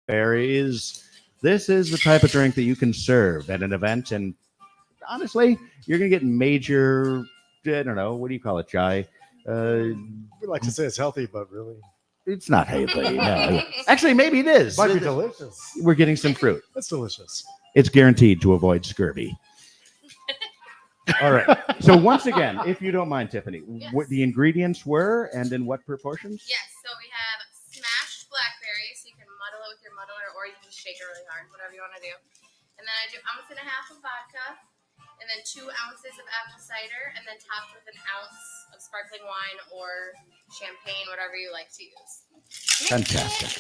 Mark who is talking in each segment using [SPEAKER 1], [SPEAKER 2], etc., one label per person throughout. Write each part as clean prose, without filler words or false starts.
[SPEAKER 1] blackberries. This is the type of drink that you can serve at an event, and honestly, you're gonna get major. I don't know. What do you call it, Jai?
[SPEAKER 2] We like to say it's healthy, but really,
[SPEAKER 1] It's not healthy. No. Actually, maybe it is.
[SPEAKER 2] might be delicious.
[SPEAKER 1] We're getting some fruit.
[SPEAKER 2] It's delicious.
[SPEAKER 1] It's guaranteed to avoid scurvy. All right. So once again, if you don't mind, Tiffany, what the ingredients were and in what proportions?
[SPEAKER 3] Yes, so we have smashed blackberries, so you can muddle it with your muddler, or you can just shake it really hard, whatever you want to do. And then I do 1.5 ounces of vodka, and then 2 ounces of apple cider, and then topped with 1 ounce of sparkling wine or champagne, whatever you like to use.
[SPEAKER 1] Fantastic.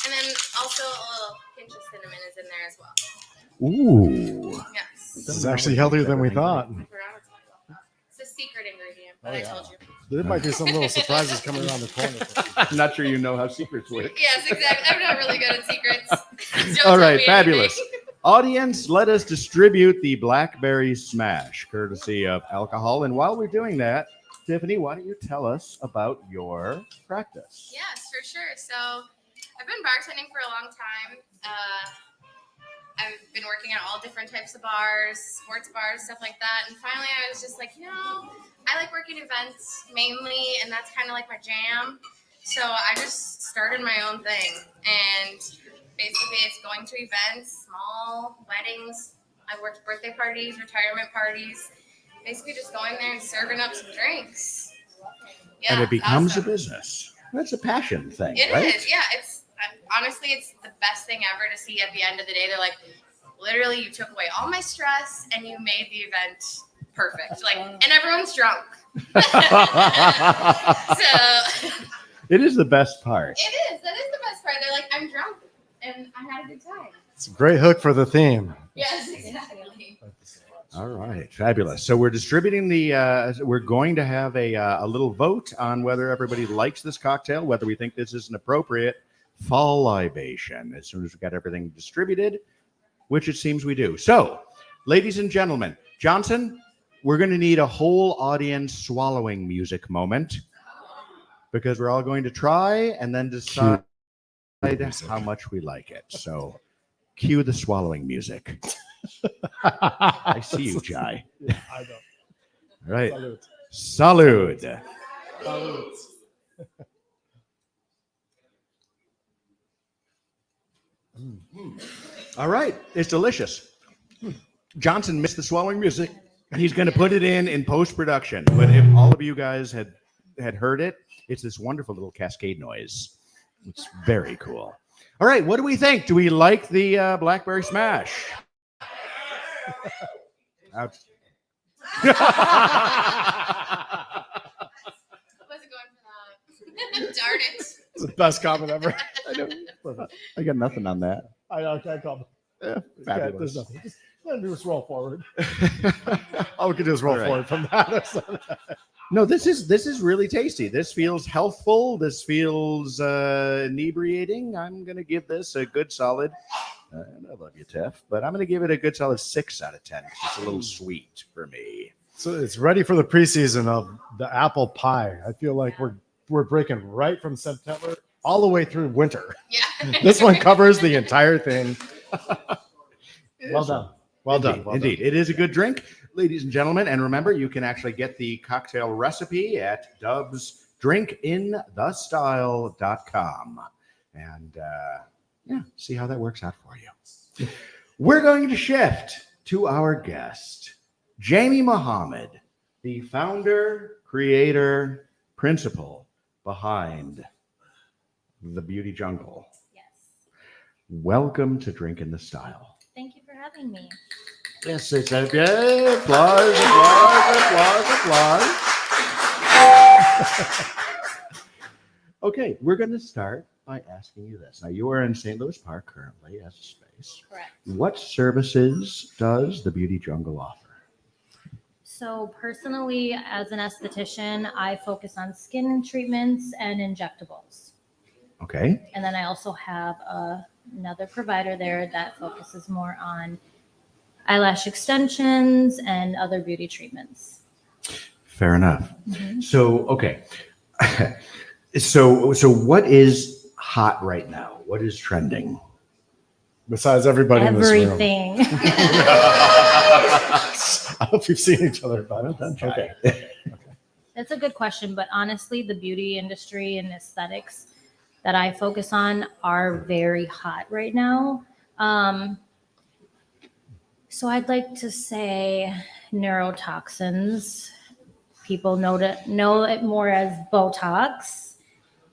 [SPEAKER 3] And then also a little pinch of cinnamon is in there as well.
[SPEAKER 1] Ooh.
[SPEAKER 3] Yes.
[SPEAKER 2] This is actually healthier than we thought.
[SPEAKER 3] I forgot to tell you about that. It's a secret ingredient, but I told you.
[SPEAKER 2] There might be some little surprises coming around the corner.
[SPEAKER 1] I'm not sure you know how secrets work.
[SPEAKER 3] Yes, exactly. I'm not really good at secrets. Don't
[SPEAKER 1] All
[SPEAKER 3] tell
[SPEAKER 1] right,
[SPEAKER 3] me
[SPEAKER 1] fabulous.
[SPEAKER 3] anything.
[SPEAKER 1] Audience, let us distribute the Blackberry Smash, courtesy of alcohol. And while we're doing that, Tiffany, why don't you tell us about your practice?
[SPEAKER 3] Yes, for sure. So I've been bartending for a long time. I've been working at all different types of bars, sports bars, stuff like that. And finally, I was just like, I like working events mainly, and that's kind of like my jam. So I just started my own thing. And basically, it's going to events, small weddings. I've worked birthday parties, retirement parties. Basically, just going there and serving up some drinks. Yeah,
[SPEAKER 1] And it becomes
[SPEAKER 3] awesome.
[SPEAKER 1] a business. That's a passion thing,
[SPEAKER 3] It
[SPEAKER 1] right?
[SPEAKER 3] is, yeah. It's honestly, it's the best thing ever to see at the end of the day. They're like, literally, you took away all my stress and you made the event perfect. Like, and everyone's drunk. So
[SPEAKER 1] It is the best part.
[SPEAKER 3] it is. That is the best part. They're like, I'm drunk and I had a good time.
[SPEAKER 2] It's a great hook for the theme.
[SPEAKER 3] Yes, exactly.
[SPEAKER 1] All right, fabulous. So we're distributing we're going to have a little vote on whether everybody likes this cocktail, whether we think this is an appropriate fall libation as soon as we got everything distributed, which it seems we do. So, ladies and gentlemen, Johnson, we're going to need a whole audience swallowing music moment because we're all going to try and then decide how much we like it. So, cue the swallowing music. I see you, Jai.
[SPEAKER 2] Yeah, I know.
[SPEAKER 1] All right.
[SPEAKER 2] Salute.
[SPEAKER 1] Salud.
[SPEAKER 2] Salute.
[SPEAKER 1] All right. It's delicious. Johnson missed the swallowing music. He's going to put it in post-production. But if all of you guys had heard it, it's this wonderful little cascade noise. It's very cool. All right. What do we think? Do we like the Blackberry Smash? Ouch.
[SPEAKER 3] Wasn't going for that. Darn it.
[SPEAKER 2] It's the best comment ever.
[SPEAKER 1] I got nothing on that.
[SPEAKER 2] I can't comment.
[SPEAKER 1] Yeah,
[SPEAKER 2] There's
[SPEAKER 1] fabulous.
[SPEAKER 2] nothing. Just let me just roll forward. All we can do is roll
[SPEAKER 1] All right.
[SPEAKER 2] forward from that.
[SPEAKER 1] No, this is really tasty. This feels healthful. This feels inebriating. I'm going to give this a good solid. I love you, Tiff, but I'm going to give it a good solid 6 out of 10 because it's a little sweet for me.
[SPEAKER 2] So it's ready for the preseason of the apple pie. I feel like we're breaking right from September all the way through winter.
[SPEAKER 3] Yeah.
[SPEAKER 2] This one covers the entire thing. Well done. Well
[SPEAKER 1] Indeed,
[SPEAKER 2] done. Well
[SPEAKER 1] indeed. It is a good drink, ladies and gentlemen. And remember, you can actually get the cocktail recipe at dubsdrinkinthestyle.com. And see how that works out for you. We're going to shift to our guest, Jamie Muhammad, the founder, creator, principal behind the Beauty Jungle.
[SPEAKER 4] Yes.
[SPEAKER 1] Welcome to Drinking the Style.
[SPEAKER 4] Thank you for having me.
[SPEAKER 1] Yes, it's a applause, applause. Okay, we're going to start by asking you this. Now, you are in St. Louis Park currently as a space.
[SPEAKER 4] Correct.
[SPEAKER 1] What services does the Beauty Jungle offer?
[SPEAKER 4] So personally, as an esthetician, I focus on skin treatments and injectables.
[SPEAKER 1] Okay.
[SPEAKER 4] And then I also have another provider there that focuses more on eyelash extensions and other beauty treatments.
[SPEAKER 1] Fair enough.
[SPEAKER 4] Mhm.
[SPEAKER 1] So, okay. So what is hot right now? What is trending?
[SPEAKER 2] Besides everybody in this room.
[SPEAKER 4] Everything.
[SPEAKER 2] I hope you've seen each other, but okay.
[SPEAKER 4] That's a good question, but honestly, the beauty industry and aesthetics that I focus on are very hot right now. So I'd like to say neurotoxins. People know it more as Botox.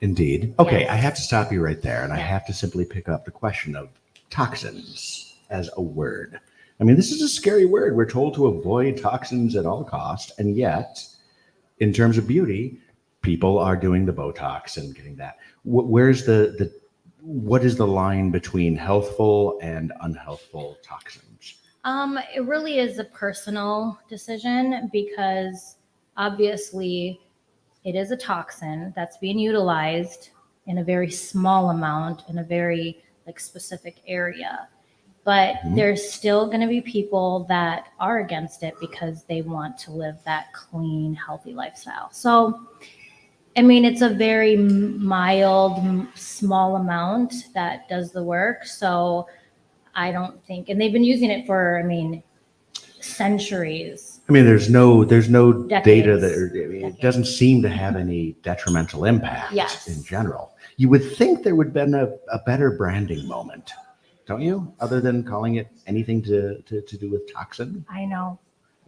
[SPEAKER 1] Indeed. Okay,
[SPEAKER 4] Yes.
[SPEAKER 1] I have to stop you right there, and I
[SPEAKER 4] Yeah.
[SPEAKER 1] have to simply pick up the question of toxins as a word. I mean, this is a scary word. We're told to avoid toxins at all costs, and yet, in terms of beauty, people are doing the Botox and getting that. Where's what is the line between healthful and unhealthful toxins?
[SPEAKER 4] It really is a personal decision because obviously it is a toxin that's being utilized in a very small amount in a very specific area. But there's still going to be people that are against it because they want to live that clean, healthy lifestyle. So, I mean, it's a very mild, small amount that does the work. So I don't think, and they've been using it for, centuries.
[SPEAKER 1] I mean, there's no data
[SPEAKER 4] Decades.
[SPEAKER 1] it doesn't seem to have any detrimental impact
[SPEAKER 4] Yes.
[SPEAKER 1] in general. You would think there would have been a better branding moment, don't you? Other than calling it anything to do with toxin.
[SPEAKER 4] I know.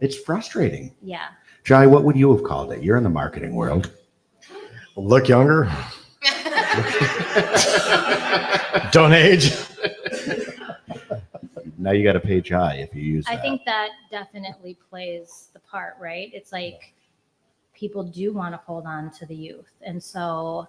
[SPEAKER 1] It's frustrating.
[SPEAKER 4] Yeah.
[SPEAKER 1] Jai, what would you have called it? You're in the marketing world.
[SPEAKER 2] Look younger. Don't age.
[SPEAKER 1] Now you got to pay Jai if you use that.
[SPEAKER 4] I think that definitely plays the part, right? It's like people do want to hold on to the youth. And so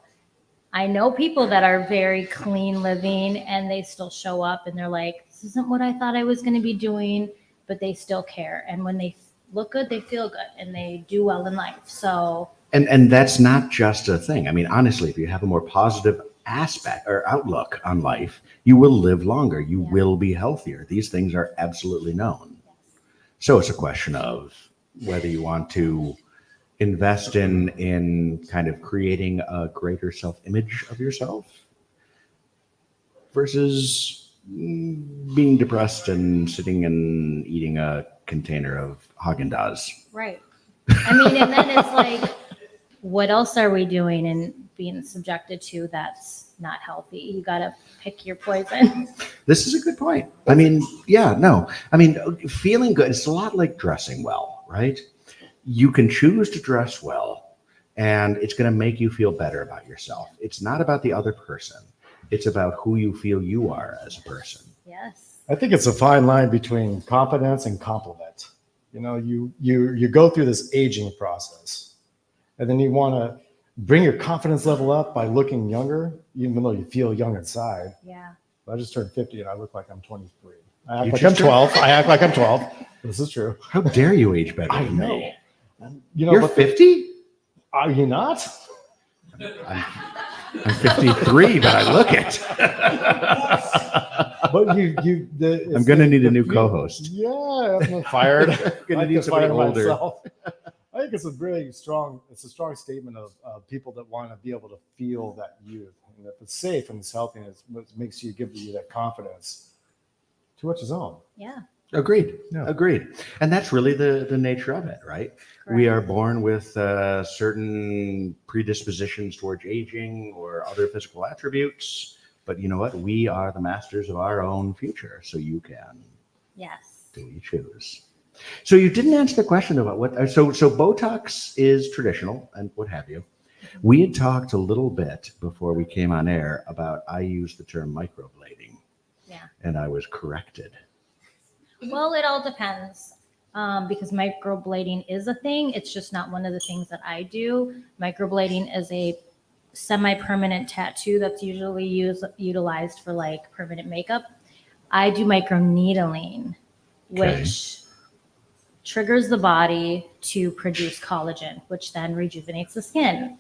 [SPEAKER 4] I know people that are very clean living and they still show up and they're like, this isn't what I thought I was going to be doing, but they still care. And when they look good, they feel good and they do well in life. So,
[SPEAKER 1] and that's not just a thing. I mean, honestly, if you have a more positive aspect or outlook on life, you will live longer. You
[SPEAKER 4] Yeah.
[SPEAKER 1] will be healthier. These things are absolutely known. So it's a question of whether you want to invest in kind of creating a greater self-image of yourself versus being depressed and sitting and eating a container of Haagen-Dazs.
[SPEAKER 4] right. I mean, and then it's like, what else are we doing and being subjected to that's not healthy? You got to pick your poison.
[SPEAKER 1] This is a good point. I mean, yeah, no. I mean, feeling good, it's a lot like dressing well, right? You can choose to dress well, and it's going to make you feel better about yourself. It's not about the other person. It's about who you feel you are as a person.
[SPEAKER 4] Yes.
[SPEAKER 2] I think it's a fine line between confidence and compliment. You know, you go through this aging process, and then you want to bring your confidence level up by looking younger, even though you feel young inside.
[SPEAKER 4] Yeah.
[SPEAKER 2] I just turned 50 and I look like I'm 23. I act
[SPEAKER 1] You
[SPEAKER 2] like
[SPEAKER 1] just
[SPEAKER 2] I'm 12. I act like I'm 12. This is true.
[SPEAKER 1] How dare you age better
[SPEAKER 2] I
[SPEAKER 1] than
[SPEAKER 2] know.
[SPEAKER 1] me?
[SPEAKER 2] You know,
[SPEAKER 1] You're
[SPEAKER 2] but
[SPEAKER 1] 50?
[SPEAKER 2] are you not?
[SPEAKER 1] I'm 53, but I look it.
[SPEAKER 2] But
[SPEAKER 1] I'm going to need a new co-host.
[SPEAKER 2] Yeah, I'm fired.
[SPEAKER 1] Gonna
[SPEAKER 2] I
[SPEAKER 1] need
[SPEAKER 2] can
[SPEAKER 1] somebody
[SPEAKER 2] fire
[SPEAKER 1] older.
[SPEAKER 2] myself. I think it's a really strong. It's a strong statement of people that want to be able to feel that youth, and if it's safe and it's healthy, and it's what makes you give you that confidence. To each his own.
[SPEAKER 4] Yeah.
[SPEAKER 1] Agreed.
[SPEAKER 2] Yeah.
[SPEAKER 1] Agreed. And that's really the nature of it, right? We
[SPEAKER 4] Correct.
[SPEAKER 1] are born with certain predispositions towards aging or other physical attributes. But you know what? We are the masters of our own future. So you can
[SPEAKER 4] Yes.
[SPEAKER 1] do what you choose. So you didn't answer the question about what. So Botox is traditional and what have you. We had talked a little bit before we came on air about I used the term microblading.
[SPEAKER 4] Yeah.
[SPEAKER 1] And I was corrected.
[SPEAKER 4] Well, it all depends because microblading is a thing. It's just not one of the things that I do. Microblading is a semi-permanent tattoo that's usually utilized for like permanent makeup. I do microneedling,
[SPEAKER 1] Okay.
[SPEAKER 4] which triggers the body to produce collagen, which then rejuvenates the skin.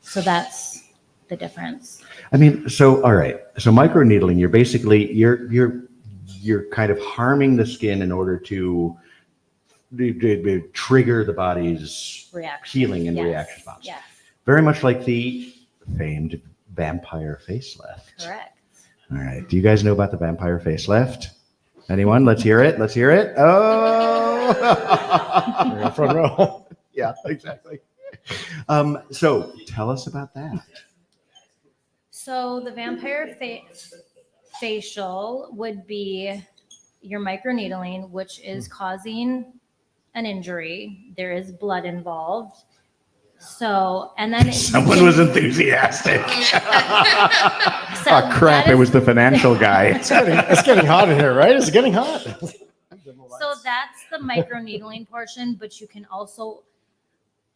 [SPEAKER 4] So that's the difference.
[SPEAKER 1] I mean, so all right. So microneedling, you're basically you're kind of harming the skin in order to trigger the body's
[SPEAKER 4] Reaction.
[SPEAKER 1] healing and
[SPEAKER 4] Yes.
[SPEAKER 1] reaction response.
[SPEAKER 4] Yes,
[SPEAKER 1] Very much like the famed vampire facelift.
[SPEAKER 4] correct.
[SPEAKER 1] All right. Do you guys know about the vampire facelift? Anyone? Let's hear it. Let's hear it. Oh,
[SPEAKER 2] You're in front row.
[SPEAKER 1] yeah, exactly. So tell us about that.
[SPEAKER 4] So the vampire facial would be your microneedling, which is causing an injury. There is blood involved. So, and then
[SPEAKER 1] Someone was enthusiastic.
[SPEAKER 4] So
[SPEAKER 1] Oh crap!
[SPEAKER 4] that
[SPEAKER 1] It
[SPEAKER 4] is-
[SPEAKER 1] was the financial guy.
[SPEAKER 2] It's getting hot in here, right? Is it getting hot?
[SPEAKER 4] So that's the microneedling portion, but you can also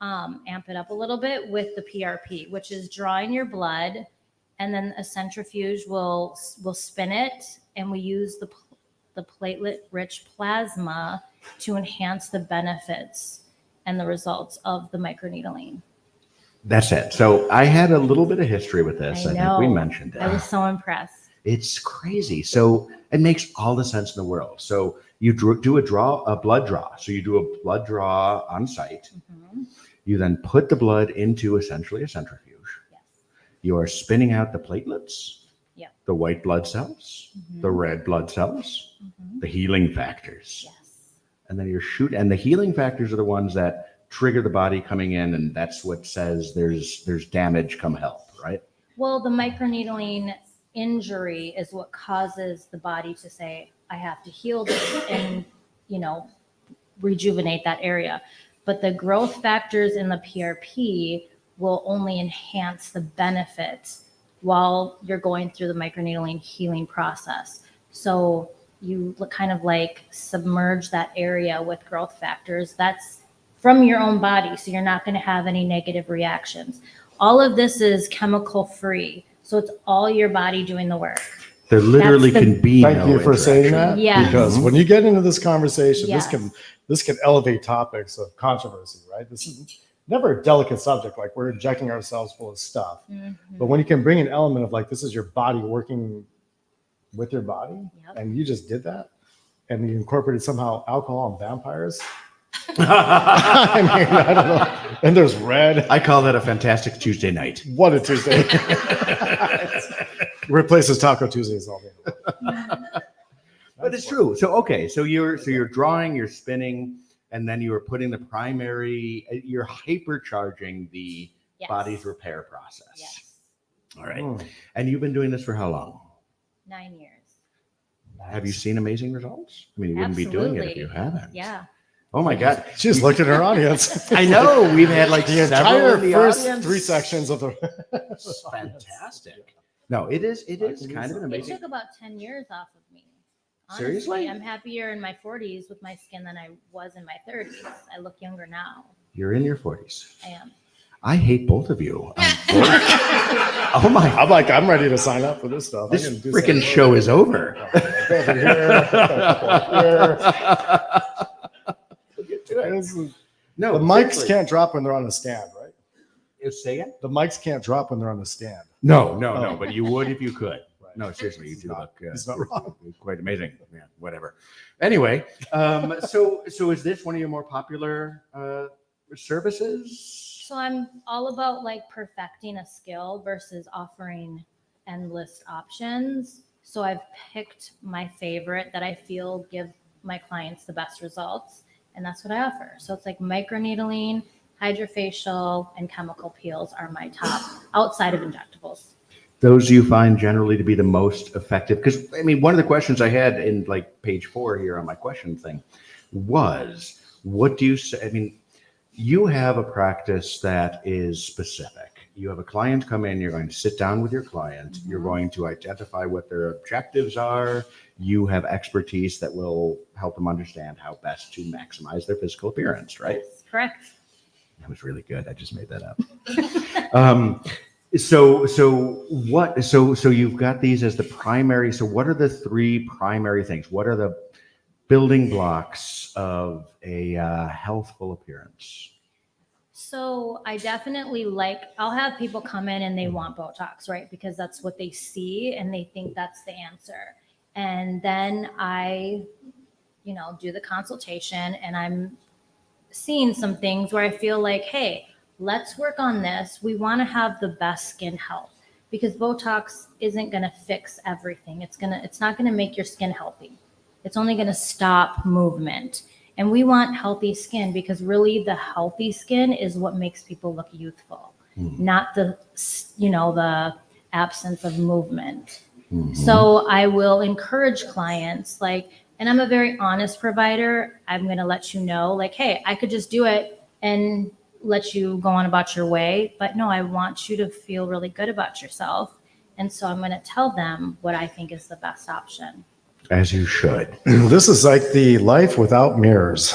[SPEAKER 4] amp it up a little bit with the PRP, which is drawing your blood, and then a centrifuge will spin it, and we use the platelet-rich plasma to enhance the benefits and the results of the microneedling.
[SPEAKER 1] That's it. So I had a little bit of history with this.
[SPEAKER 4] I
[SPEAKER 1] I think we
[SPEAKER 4] know.
[SPEAKER 1] mentioned it.
[SPEAKER 4] I was so impressed.
[SPEAKER 1] It's crazy. So it makes all the sense in the world. So you do a blood draw. So you do a blood draw on site.
[SPEAKER 4] Mhm.
[SPEAKER 1] You then put the blood into essentially a centrifuge.
[SPEAKER 4] Yes.
[SPEAKER 1] You are spinning out the platelets,
[SPEAKER 4] Yep.
[SPEAKER 1] the white blood cells, the red blood cells,
[SPEAKER 4] Mhm.
[SPEAKER 1] the healing factors.
[SPEAKER 4] Yes.
[SPEAKER 1] And then and the healing factors are the ones that trigger the body coming in, and that's what says there's damage, come help, right?
[SPEAKER 4] Well, the microneedling injury is what causes the body to say, I have to heal this and, rejuvenate that area. But the growth factors in the PRP will only enhance the benefits while you're going through the microneedling healing process. So you kind of like submerge that area with growth factors. That's from your own body. So you're not going to have any negative reactions. All of this is chemical free. So it's all your body doing the work.
[SPEAKER 1] There literally
[SPEAKER 4] That's the-
[SPEAKER 1] can be
[SPEAKER 2] Thank
[SPEAKER 1] no
[SPEAKER 2] you for saying
[SPEAKER 1] interaction.
[SPEAKER 2] that.
[SPEAKER 4] Yes.
[SPEAKER 2] Because when you get into this conversation,
[SPEAKER 4] Yes.
[SPEAKER 2] this can elevate topics of controversy, right? This is never a delicate subject. Like we're injecting ourselves full of stuff.
[SPEAKER 4] Mhm.
[SPEAKER 2] But when you can bring an element of like this is your body working with your body,
[SPEAKER 4] Yep.
[SPEAKER 2] and you just did that, and you incorporated somehow alcohol and vampires. I mean, I don't know. And there's red.
[SPEAKER 1] I call that a fantastic Tuesday night.
[SPEAKER 2] What a Tuesday. Replaces Taco Tuesdays all day.
[SPEAKER 1] But it's true. So okay, so you're drawing, you're spinning, and then you are putting the primary. You're hypercharging the
[SPEAKER 4] Yes.
[SPEAKER 1] body's repair process.
[SPEAKER 4] Yes.
[SPEAKER 1] All right.
[SPEAKER 2] Mm.
[SPEAKER 1] And you've been doing this for how long?
[SPEAKER 4] 9 years.
[SPEAKER 1] Have you seen amazing results? I mean, you wouldn't be doing it if
[SPEAKER 4] Absolutely.
[SPEAKER 1] you haven't.
[SPEAKER 4] Yeah.
[SPEAKER 1] Oh my God.
[SPEAKER 2] She just looked at her audience.
[SPEAKER 1] I know. We've had like
[SPEAKER 2] The
[SPEAKER 1] several
[SPEAKER 2] entire
[SPEAKER 1] in the
[SPEAKER 2] first
[SPEAKER 1] audience.
[SPEAKER 2] 3 sections of the.
[SPEAKER 1] It's fantastic. No, it is kind of an
[SPEAKER 4] It
[SPEAKER 1] amazing.
[SPEAKER 4] took about 10 years off of me.
[SPEAKER 1] Seriously?
[SPEAKER 4] I'm happier in my 40s with my skin than I was in my 30s. I look younger now.
[SPEAKER 1] You're in your 40s.
[SPEAKER 4] I am.
[SPEAKER 1] I hate both of you. Oh my.
[SPEAKER 2] I'm ready to sign up for this stuff.
[SPEAKER 1] This
[SPEAKER 2] I can do
[SPEAKER 1] freaking
[SPEAKER 2] something.
[SPEAKER 1] show is over.
[SPEAKER 2] Go over here, go here. This is-
[SPEAKER 1] No,
[SPEAKER 2] The mics
[SPEAKER 1] seriously.
[SPEAKER 2] can't drop when they're on the stand, right?
[SPEAKER 1] Say it?
[SPEAKER 2] The mics can't drop when they're on the stand.
[SPEAKER 1] No,
[SPEAKER 2] Oh.
[SPEAKER 1] but you would if you could.
[SPEAKER 2] Right.
[SPEAKER 1] No, seriously, you
[SPEAKER 2] He's
[SPEAKER 1] do
[SPEAKER 2] not-
[SPEAKER 1] look
[SPEAKER 2] he's not wrong.
[SPEAKER 1] quite amazing. Yeah, whatever. Anyway, so is this one of your more popular services?
[SPEAKER 4] So I'm all about like perfecting a skill versus offering endless options. So I've picked my favorite that I feel give my clients the best results. And that's what I offer. So it's like microneedling, hydrofacial, and chemical peels are my top outside of injectables.
[SPEAKER 1] Those you find generally to be the most effective? Because I mean, one of the questions I had in like page 4 here on my question thing was, what do you say? I mean, you have a practice that is specific. You have a client come in, you're going to sit down with your client, you're going to identify what their objectives are. You have expertise that will help them understand how best to maximize their physical appearance, right?
[SPEAKER 4] Yes, correct.
[SPEAKER 1] That was really good. I just made that up. So you've got these as the primary. So what are the 3 primary things? What are the building blocks of a healthful appearance?
[SPEAKER 4] So I definitely I'll have people come in and they want Botox, right? Because that's what they see and they think that's the answer. And then I, do the consultation and I'm seeing some things where I feel like, hey, let's work on this. We want to have the best skin health because Botox isn't going to fix everything. It's not going to make your skin healthy. It's only going to stop movement. And we want healthy skin because really the healthy skin is what makes people look youthful, not the absence of movement. So I will encourage clients and I'm a very honest provider. I'm going to let you know like, hey, I could just do it and let you go on about your way. But no, I want you to feel really good about yourself. And so I'm going to tell them what I think is the best option.
[SPEAKER 1] As you should.
[SPEAKER 2] This is like the life without mirrors.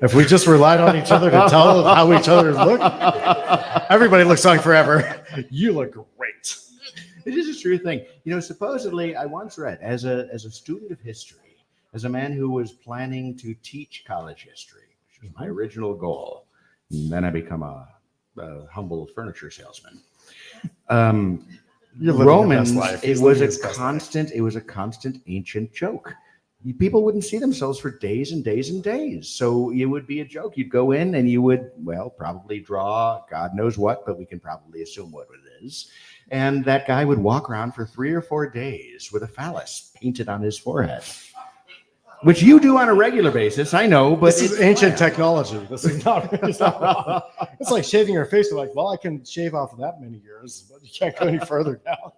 [SPEAKER 2] If we just relied on each other to tell how each other look, everybody looks young forever. You look great.
[SPEAKER 1] It is a true thing. Supposedly, I once read as a student of history, as a man who was planning to teach college history, which was my original goal, and then I become a humble furniture salesman.
[SPEAKER 2] You're living
[SPEAKER 1] Romans,
[SPEAKER 2] your best life.
[SPEAKER 1] it
[SPEAKER 2] He's
[SPEAKER 1] was
[SPEAKER 2] living
[SPEAKER 1] a
[SPEAKER 2] his best life.
[SPEAKER 1] constant ancient joke. People wouldn't see themselves for days and days and days. So it would be a joke. You'd go in and you would, probably draw God knows what, but we can probably assume what it is. And that guy would walk around for 3 or 4 days with a phallus painted on his forehead, which you do on a regular basis. I know, but
[SPEAKER 2] This is ancient technology. This is not, it's not wrong. It's like shaving your face. You're like, well, I can shave off that many years, but you can't go any further down.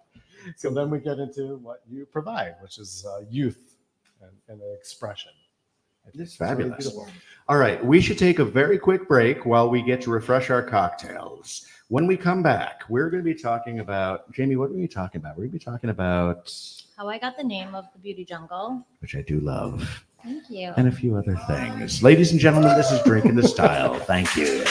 [SPEAKER 2] So then we get into what you provide, which is youth and expression.
[SPEAKER 1] It's
[SPEAKER 2] really
[SPEAKER 1] fabulous.
[SPEAKER 2] beautiful.
[SPEAKER 1] All right, we should take a very quick break while we get to refresh our cocktails. When we come back, we're going to be talking about, Jamie, what are we talking about? We're going to be talking about,
[SPEAKER 4] How I got the name of the Beauty Jungle.
[SPEAKER 1] which I do love,
[SPEAKER 4] Thank you.
[SPEAKER 1] and a few other things. Ladies and gentlemen, this is Drinking the Style. Thank you.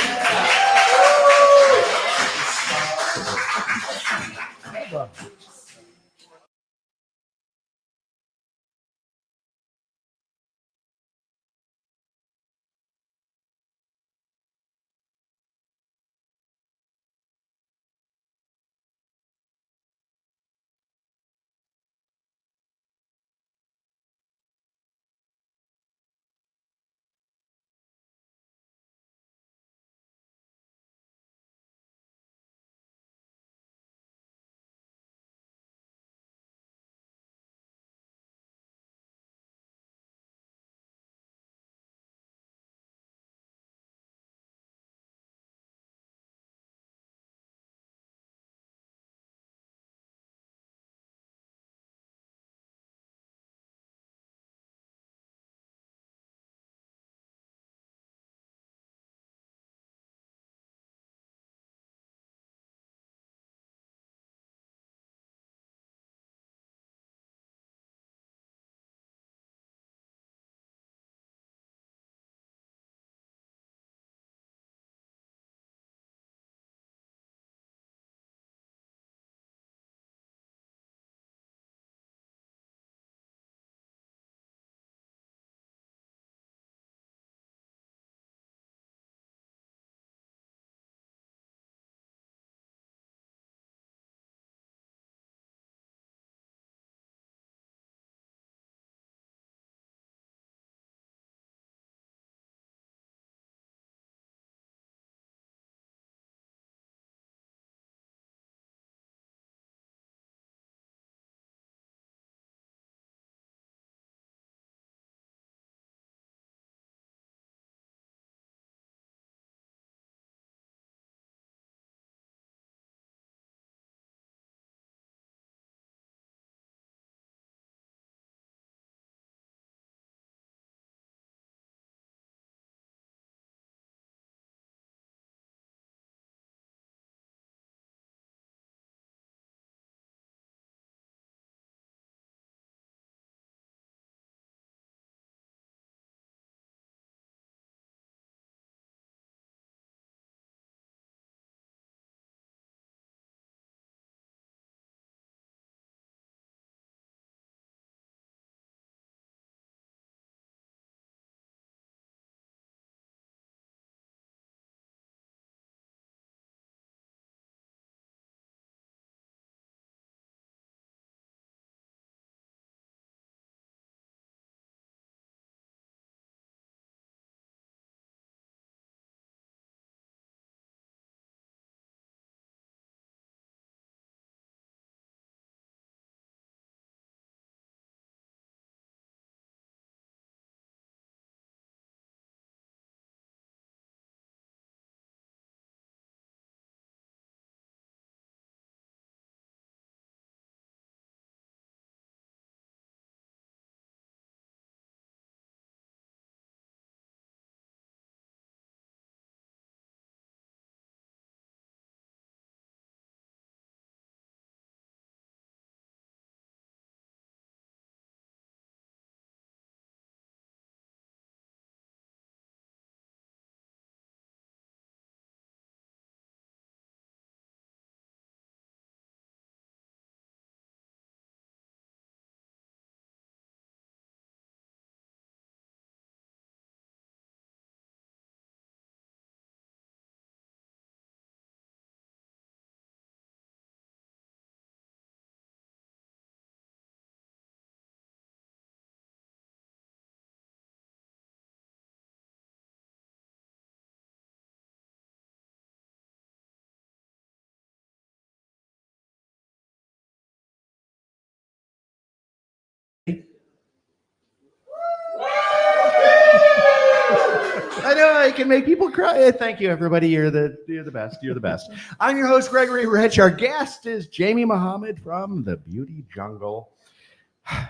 [SPEAKER 1] I can make people cry. Thank you, everybody. You're the best. You're the best. I'm your host, Gregory Rich. Our guest is Jamie Muhammad from the Beauty Jungle.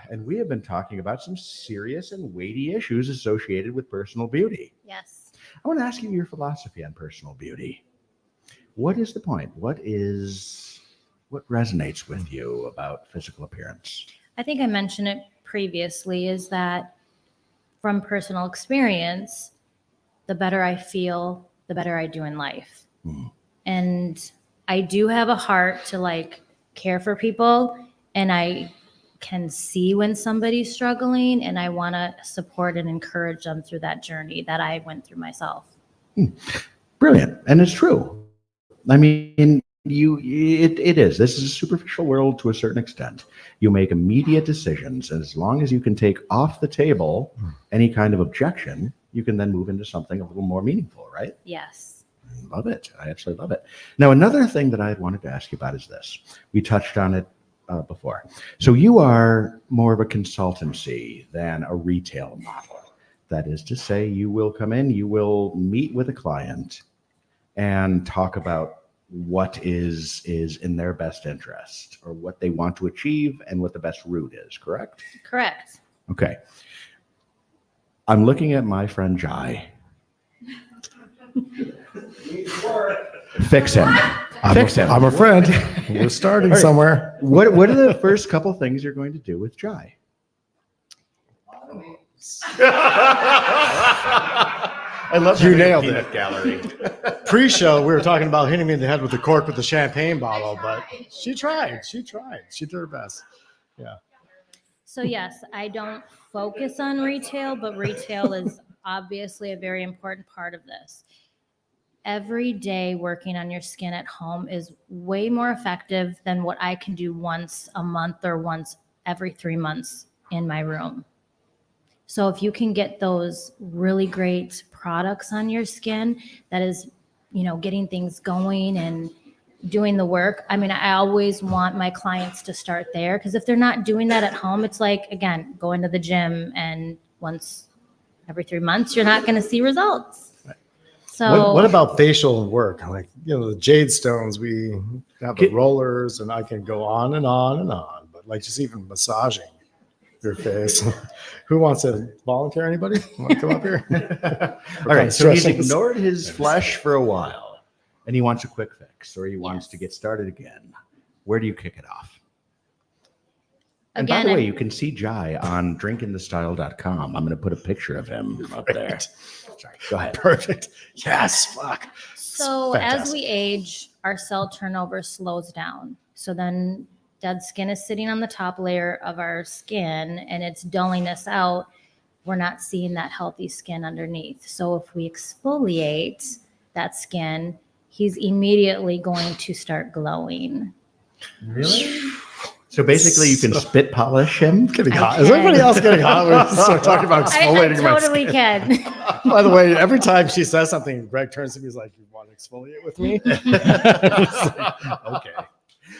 [SPEAKER 1] And we have been talking about some serious and weighty issues associated with personal beauty.
[SPEAKER 4] Yes.
[SPEAKER 1] I want to ask you your philosophy on personal beauty. What is the point? What resonates with you about physical appearance?
[SPEAKER 4] I think I mentioned it previously, is that from personal experience, the better I feel, the better I do in life. And I do have a heart to like care for people, and I can see when somebody's struggling, and I want to support and encourage them through that journey that I went through myself.
[SPEAKER 1] Brilliant. And it's true. I mean, it is. This is a superficial world to a certain extent. You make immediate decisions, and as long as you can take off the table any kind of objection, you can then move into something a little more meaningful, right?
[SPEAKER 4] Yes.
[SPEAKER 1] Love it. I absolutely love it. Now, another thing that I wanted to ask you about is this. We touched on it before. So you are more of a consultancy than a retail model. That is to say, you will come in, you will meet with a client and talk about what is in their best interest, or what they want to achieve and what the best route is, correct?
[SPEAKER 4] Correct.
[SPEAKER 1] Okay. I'm looking at my friend Jai. Fix him. Fix him.
[SPEAKER 2] I'm a friend. We're starting
[SPEAKER 1] All right.
[SPEAKER 2] somewhere.
[SPEAKER 1] What are the first couple things you're going to do with Jai? I love
[SPEAKER 2] You
[SPEAKER 1] having a
[SPEAKER 2] nailed
[SPEAKER 1] peanut
[SPEAKER 2] it.
[SPEAKER 1] gallery.
[SPEAKER 2] Pre-show, we were talking about hitting me in the head with the cork with the champagne bottle, but she tried. She did her best.
[SPEAKER 4] So yes, I don't focus on retail, but retail is obviously a very important part of this. Every day working on your skin at home is way more effective than what I can do once a month or once every 3 months in my room. So if you can get those really great products on your skin, that is, getting things going and doing the work. I mean, I always want my clients to start there, because if they're not doing that at home, it's like, again, going to the gym and once every 3 months, you're not going to see results. So
[SPEAKER 2] What about facial work? Like, the jade stones, we have the rollers, and I can go on and on and on, but like just even massaging your face. Who wants to volunteer? Anybody want to come up here?
[SPEAKER 1] All right. So he's
[SPEAKER 2] Stretching.
[SPEAKER 1] ignored his flesh for a while, and he wants a quick fix, or he wants to get started again. Where do you kick it off? And by
[SPEAKER 4] again,
[SPEAKER 1] the way, you can see Jai on drinkingthestyle.com. I'm going to put a picture of him up there. Sorry, go ahead.
[SPEAKER 2] Perfect. Yes. Fuck.
[SPEAKER 4] so as
[SPEAKER 2] Fantastic.
[SPEAKER 4] we age, our cell turnover slows down. So then dead skin is sitting on the top layer of our skin, and it's dulling us out. We're not seeing that healthy skin underneath. So if we exfoliate that skin, he's immediately going to start glowing.
[SPEAKER 1] Really? So basically, you can spit polish him.
[SPEAKER 2] Getting
[SPEAKER 4] I
[SPEAKER 2] hot. Is
[SPEAKER 4] can.
[SPEAKER 2] everybody else getting hot? We start talking about
[SPEAKER 4] I
[SPEAKER 2] exfoliating my
[SPEAKER 4] totally
[SPEAKER 2] skin.
[SPEAKER 4] can.
[SPEAKER 2] By the way, every time she says something, Greg turns to me, he's like, "You want to exfoliate with me?"
[SPEAKER 1] Okay.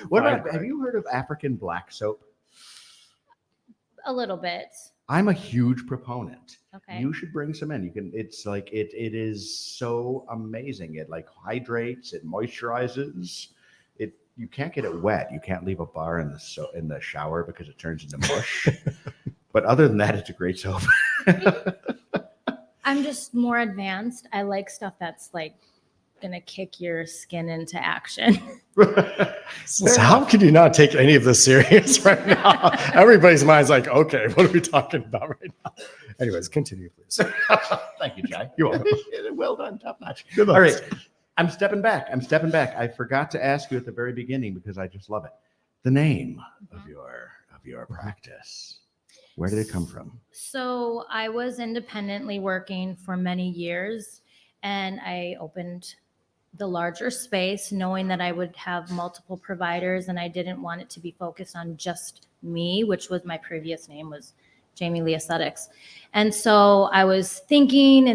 [SPEAKER 1] What
[SPEAKER 2] Fine,
[SPEAKER 1] about?
[SPEAKER 2] Greg.
[SPEAKER 1] Have you heard of African black soap?
[SPEAKER 4] A little bit.
[SPEAKER 1] I'm a huge proponent.
[SPEAKER 4] Okay.
[SPEAKER 1] You should bring some in. You can. It's like it is so amazing. It like hydrates. It moisturizes. You can't get it wet. You can't leave a bar in the shower because it turns into mush. But other than that, it's a great soap.
[SPEAKER 4] I'm just more advanced. I like stuff that's like gonna kick your skin into action.
[SPEAKER 2] So how can you not take any of this serious right now? Everybody's mind's like, okay, what are we talking about right now? Anyways, continue, please.
[SPEAKER 1] Thank you, Jai.
[SPEAKER 2] You're welcome.
[SPEAKER 1] Well done, top notch.
[SPEAKER 2] Good luck.
[SPEAKER 1] All right, I'm stepping back. I forgot to ask you at the very beginning because I just love it. The name of your practice. Where did it come from?
[SPEAKER 4] So I was independently working for many years, and I opened the larger space knowing that I would have multiple providers, and I didn't want it to be focused on just me, which was my previous name was Jamie Lee Aesthetics. And so I was thinking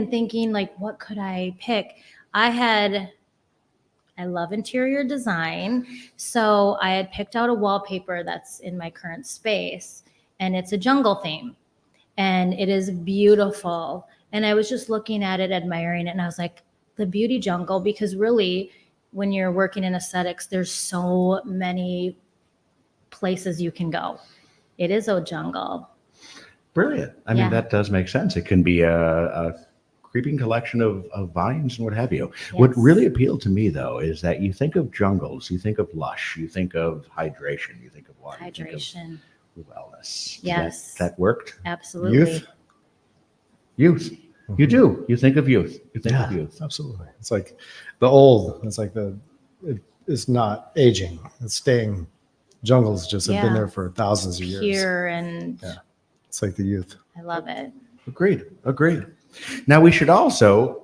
[SPEAKER 4] like, what could I pick? I love interior design. So I had picked out a wallpaper that's in my current space, and it's a jungle theme, and it is beautiful. And I was just looking at it, admiring it, and I was like, the beauty jungle, because really, when you're working in aesthetics, there's so many places you can go. It is a jungle.
[SPEAKER 1] Brilliant. I mean,
[SPEAKER 4] Yeah.
[SPEAKER 1] that does make sense. It can be a creeping collection of vines and what have you. What
[SPEAKER 4] Yes.
[SPEAKER 1] really appealed to me, though, is that you think of jungles, you think of lush, you think of hydration, you think of water, you think
[SPEAKER 4] Hydration.
[SPEAKER 1] of wellness.
[SPEAKER 4] Yes.
[SPEAKER 1] That worked?
[SPEAKER 4] Absolutely.
[SPEAKER 2] Youth.
[SPEAKER 1] Youth. You do. You think of youth. You think of
[SPEAKER 2] Yeah,
[SPEAKER 1] youth.
[SPEAKER 2] absolutely. It's like the old. It's like it's not aging. It's staying. Jungles just have been
[SPEAKER 4] Yeah.
[SPEAKER 2] there for thousands of years.
[SPEAKER 4] Pure, and
[SPEAKER 2] Yeah. It's like the youth.
[SPEAKER 4] I love it.
[SPEAKER 1] Agreed. Agreed. Now, we should also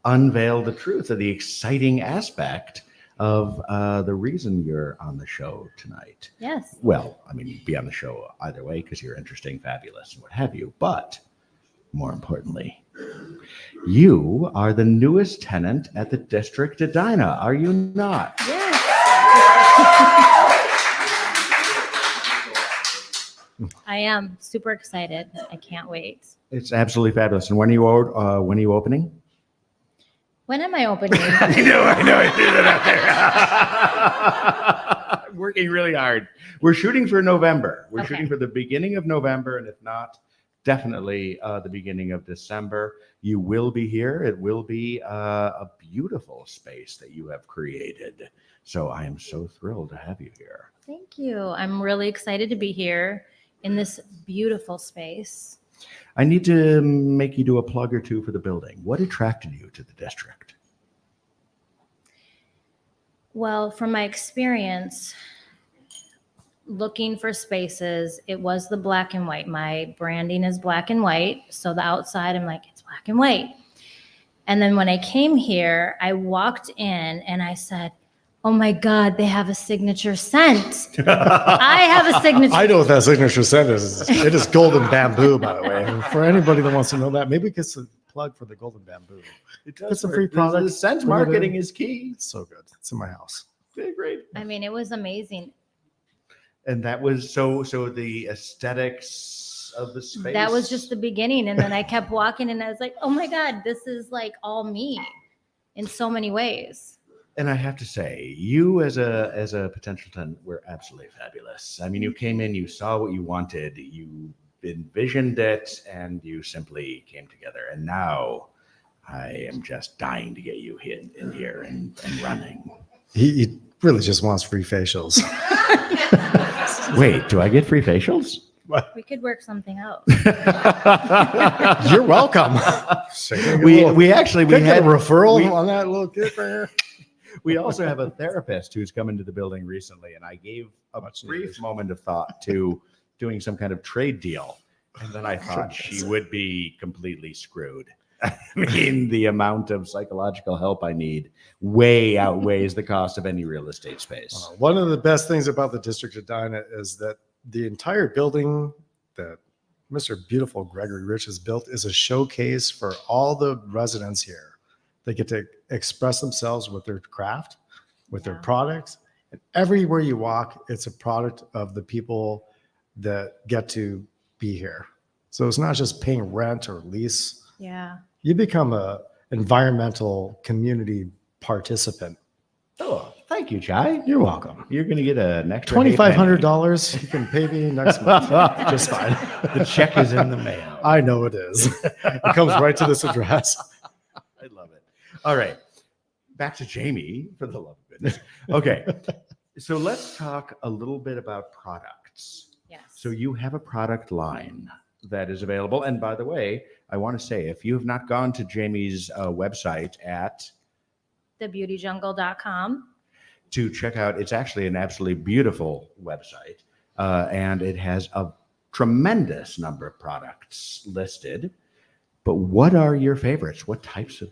[SPEAKER 1] unveil the truth of the exciting aspect of the reason you're on the show tonight.
[SPEAKER 4] Yes.
[SPEAKER 1] Well, I mean, you'd be on the show either way because you're interesting, fabulous, and what have you. But more importantly, you are the newest tenant at the District Edina, are you not?
[SPEAKER 4] Yes. I am super excited. I can't wait.
[SPEAKER 1] It's absolutely fabulous. And when are you opening?
[SPEAKER 4] When am I opening?
[SPEAKER 1] I know. I threw that out there. Working really hard. We're shooting for November. We're
[SPEAKER 4] Okay.
[SPEAKER 1] shooting for the beginning of November, and if not, definitely the beginning of December. You will be here. It will be a beautiful space that you have created. So I am so thrilled to have you here.
[SPEAKER 4] Thank you. I'm really excited to be here in this beautiful space.
[SPEAKER 1] I need to make you do a plug or two for the building. What attracted you to the district?
[SPEAKER 4] Well, from my experience looking for spaces, it was the black and white. My branding is black and white. So the outside, I'm like, it's black and white. And then when I came here, I walked in and I said, oh my God, they have a signature scent. I have a signature.
[SPEAKER 2] I know what that signature scent is. It is golden bamboo, by the way. And for anybody that wants to know that, maybe we get a plug for the golden bamboo. It's a free product.
[SPEAKER 1] The sense marketing is key.
[SPEAKER 2] It's so good. It's in my house.
[SPEAKER 1] Okay, great.
[SPEAKER 4] I mean, it was amazing.
[SPEAKER 1] And that was so the aesthetics of the space.
[SPEAKER 4] That was just the beginning. And then I kept walking and I was like, oh my God, this is like all me in so many ways.
[SPEAKER 1] And I have to say, you as a potential tenant were absolutely fabulous. I mean, you came in, you saw what you wanted, you envisioned it, and you simply came together. And now I am just dying to get you in here and running.
[SPEAKER 2] He really just wants free facials.
[SPEAKER 1] Wait, do I get free facials?
[SPEAKER 4] We could work something out.
[SPEAKER 2] You're welcome.
[SPEAKER 1] we actually
[SPEAKER 2] Can I get
[SPEAKER 1] had
[SPEAKER 2] a referral
[SPEAKER 1] we-
[SPEAKER 2] on that little kid right here.
[SPEAKER 1] We also have a therapist who's come into the building recently, and I gave a
[SPEAKER 2] Much
[SPEAKER 1] brief
[SPEAKER 2] needed.
[SPEAKER 1] moment of thought to doing some kind of trade deal. And then I thought she would be completely screwed. I mean, the amount of psychological help I need way outweighs the cost of any real estate space.
[SPEAKER 2] One of the best things about the District of Edina is that the entire building that Mr. Beautiful Gregory Rich has built is a showcase for all the residents here. They get to express themselves with their craft, with their
[SPEAKER 4] Yeah.
[SPEAKER 2] products. And everywhere you walk, it's a product of the people that get to be here. So it's not just paying rent or lease.
[SPEAKER 4] Yeah.
[SPEAKER 2] You become a environmental community participant.
[SPEAKER 1] Oh, thank you, Chai.
[SPEAKER 2] You're welcome.
[SPEAKER 1] You're going to get an extra
[SPEAKER 2] $2,500. You can pay me next month. Just fine.
[SPEAKER 1] The check is in the mail.
[SPEAKER 2] I know it is. It comes right to this address.
[SPEAKER 1] I love it. All right. Back to Jamie, for the love of goodness. Okay. So let's talk a little bit about products.
[SPEAKER 4] Yes.
[SPEAKER 1] So you have a product line that is available. And by the way, I want to say, if you have not gone to Jamie's website at
[SPEAKER 4] thebeautyjungle.com.
[SPEAKER 1] to check out, it's actually an absolutely beautiful website. And it has a tremendous number of products listed. But what are your favorites? What types of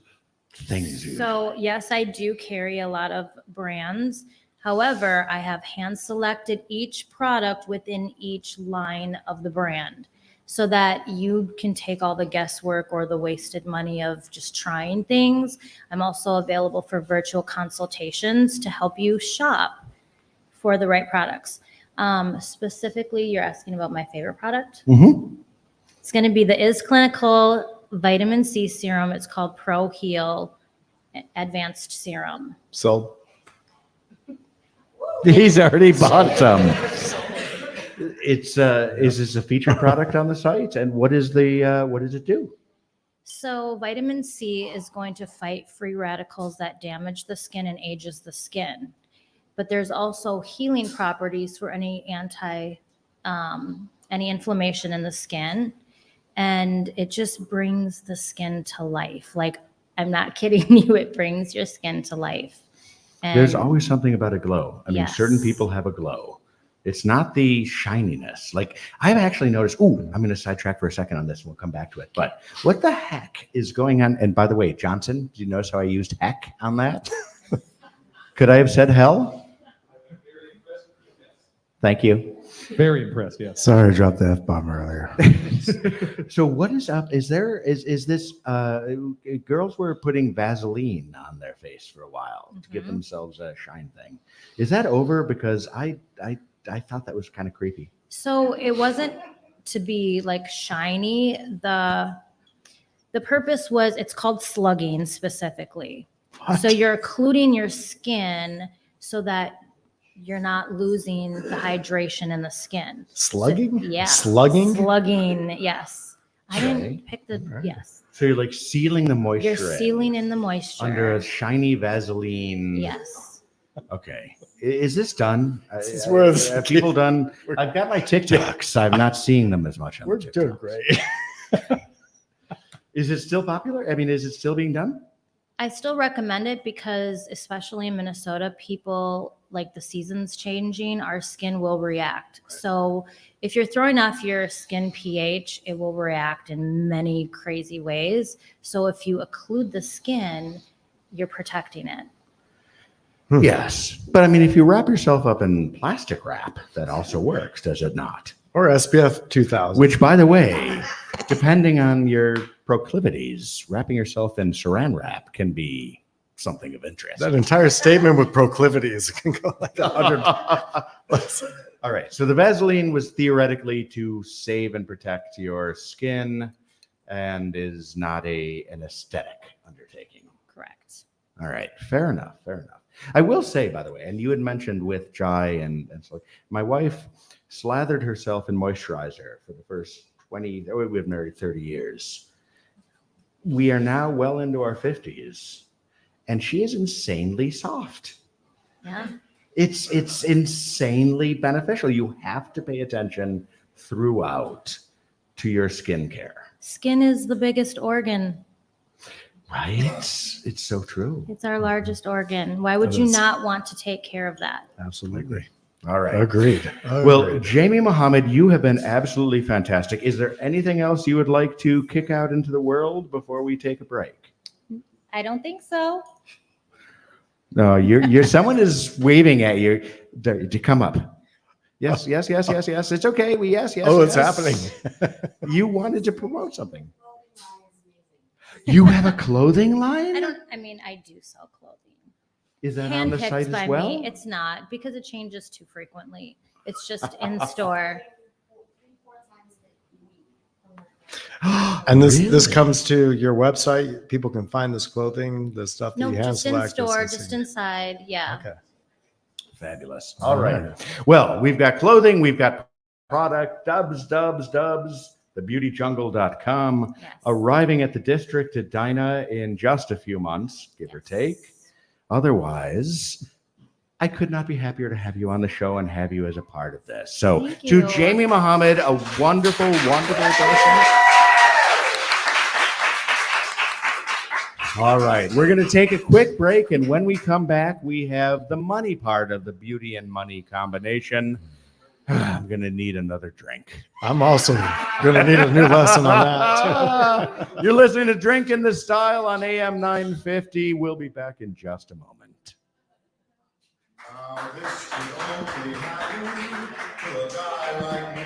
[SPEAKER 1] things do you
[SPEAKER 4] So yes, I do carry a lot of brands. However, I have hand selected each product within each line of the brand so that you can take all the guesswork or the wasted money of just trying things. I'm also available for virtual consultations to help you shop for the right products. Specifically, you're asking about my favorite product.
[SPEAKER 1] Mhm.
[SPEAKER 4] It's going to be the Is Clinical vitamin C serum. It's called Pro Heal Advanced Serum.
[SPEAKER 2] So
[SPEAKER 1] He's already bought some. It's is this a featured product on the site? And what does it do?
[SPEAKER 4] So vitamin C is going to fight free radicals that damage the skin and ages the skin. But there's also healing properties for any inflammation in the skin. And it just brings the skin to life. Like, I'm not kidding you, it brings your skin to life. And
[SPEAKER 1] There's always something about a glow. I mean,
[SPEAKER 4] Yes.
[SPEAKER 1] certain people have a glow. It's not the shininess. Like I've actually noticed, I'm going to sidetrack for a second on this and we'll come back to it. But what the heck is going on? And by the way, Johnson, did you notice how I used heck on that? Could I have said hell? Thank you.
[SPEAKER 5] Very impressed, yes.
[SPEAKER 2] sorry, I dropped the F-bomb earlier.
[SPEAKER 1] So what is up? Is this girls were putting Vaseline on their face for a while to give
[SPEAKER 4] Mhm.
[SPEAKER 1] themselves a shine thing. Is that over? Because I thought that was kind of creepy.
[SPEAKER 4] So it wasn't to be like shiny. The purpose was, it's called slugging specifically. So you're occluding your skin so that you're not losing the hydration in the skin.
[SPEAKER 2] Slugging?
[SPEAKER 4] Yeah.
[SPEAKER 2] Slugging?
[SPEAKER 4] Slugging, yes. I
[SPEAKER 1] Okay.
[SPEAKER 4] didn't pick the,
[SPEAKER 2] Alright.
[SPEAKER 4] yes.
[SPEAKER 1] So you're like sealing the moisture
[SPEAKER 4] You're
[SPEAKER 1] in
[SPEAKER 4] sealing in the moisture.
[SPEAKER 1] under a shiny Vaseline.
[SPEAKER 4] Yes.
[SPEAKER 1] Okay. Is this done?
[SPEAKER 2] This is where this-
[SPEAKER 1] Have people done? I've got my TikToks. I'm not seeing them as much on
[SPEAKER 2] We're
[SPEAKER 1] the
[SPEAKER 2] doing
[SPEAKER 1] TikToks.
[SPEAKER 2] great.
[SPEAKER 1] Is it still popular? I mean, is it still being done?
[SPEAKER 4] I still recommend it because, especially in Minnesota, people, like, the seasons changing, our skin will react. So if you're throwing off your skin pH, it will react in many crazy ways. So if you occlude the skin, you're protecting it.
[SPEAKER 1] Yes. But I mean, if you wrap yourself up in plastic wrap, that also works, does it not?
[SPEAKER 2] Or SPF 2000.
[SPEAKER 1] Which, by the way, depending on your proclivities, wrapping yourself in saran wrap can be something of interest.
[SPEAKER 2] That entire statement with proclivities can go like 100.
[SPEAKER 1] All right. So the Vaseline was theoretically to save and protect your skin and is not an aesthetic undertaking.
[SPEAKER 4] Correct.
[SPEAKER 1] All right. Fair enough. Fair enough. I will say, by the way, and you had mentioned with Jai and so my wife slathered herself in moisturizer for the first 20, we've been married 30 years. We are now well into our 50s and she is insanely soft.
[SPEAKER 4] Yeah.
[SPEAKER 1] It's insanely beneficial. You have to pay attention throughout to your skincare.
[SPEAKER 4] Skin is the biggest organ.
[SPEAKER 1] Right? It's so true.
[SPEAKER 4] It's our largest organ. Why would
[SPEAKER 2] It
[SPEAKER 4] you
[SPEAKER 2] is.
[SPEAKER 4] not want to take care of that?
[SPEAKER 2] Absolutely.
[SPEAKER 1] All right.
[SPEAKER 2] Agreed.
[SPEAKER 1] Well,
[SPEAKER 2] Agreed.
[SPEAKER 1] Jamie Mohammed, you have been absolutely fantastic. Is there anything else you would like to kick out into the world before we take a break?
[SPEAKER 4] I don't think so.
[SPEAKER 1] No, you're someone is waving at you to come up. Yes, yes, yes, yes, yes. It's okay. Yes, yes.
[SPEAKER 2] Oh, it's
[SPEAKER 1] yes.
[SPEAKER 2] happening.
[SPEAKER 1] You wanted to promote something. You have a clothing line?
[SPEAKER 4] I do sell clothing.
[SPEAKER 1] Is that on the
[SPEAKER 4] Handpicked
[SPEAKER 1] site
[SPEAKER 4] by
[SPEAKER 1] as well?
[SPEAKER 4] me. It's not, because it changes too frequently. It's just in store.
[SPEAKER 2] And this
[SPEAKER 1] Really?
[SPEAKER 2] comes to your website. People can find this clothing, the stuff that
[SPEAKER 4] No,
[SPEAKER 2] you hand
[SPEAKER 4] just in
[SPEAKER 2] select.
[SPEAKER 4] store,
[SPEAKER 2] It's-
[SPEAKER 4] just inside. Yeah.
[SPEAKER 2] Okay.
[SPEAKER 1] Fabulous.
[SPEAKER 2] All
[SPEAKER 1] All right. Well, we've got clothing, we've got product, dubs, thebeautyjungle.com.
[SPEAKER 4] Yes.
[SPEAKER 1] Arriving at the district at Dinah in just a few months, give or take. Otherwise, I could not be happier to have you on the show and have you as a part of this. So,
[SPEAKER 4] Thank
[SPEAKER 1] to
[SPEAKER 4] you.
[SPEAKER 1] Jamie Mohammed, a wonderful, wonderful person. All right, we're going to take a quick break, and when we come back, we have the money part of the beauty and money combination. I'm going to need another drink.
[SPEAKER 2] I'm also going to need a new lesson on that.
[SPEAKER 1] You're listening to Drink in the Style on AM 950. We'll be back in just a moment.
[SPEAKER 6] This can only happen to a guy like me.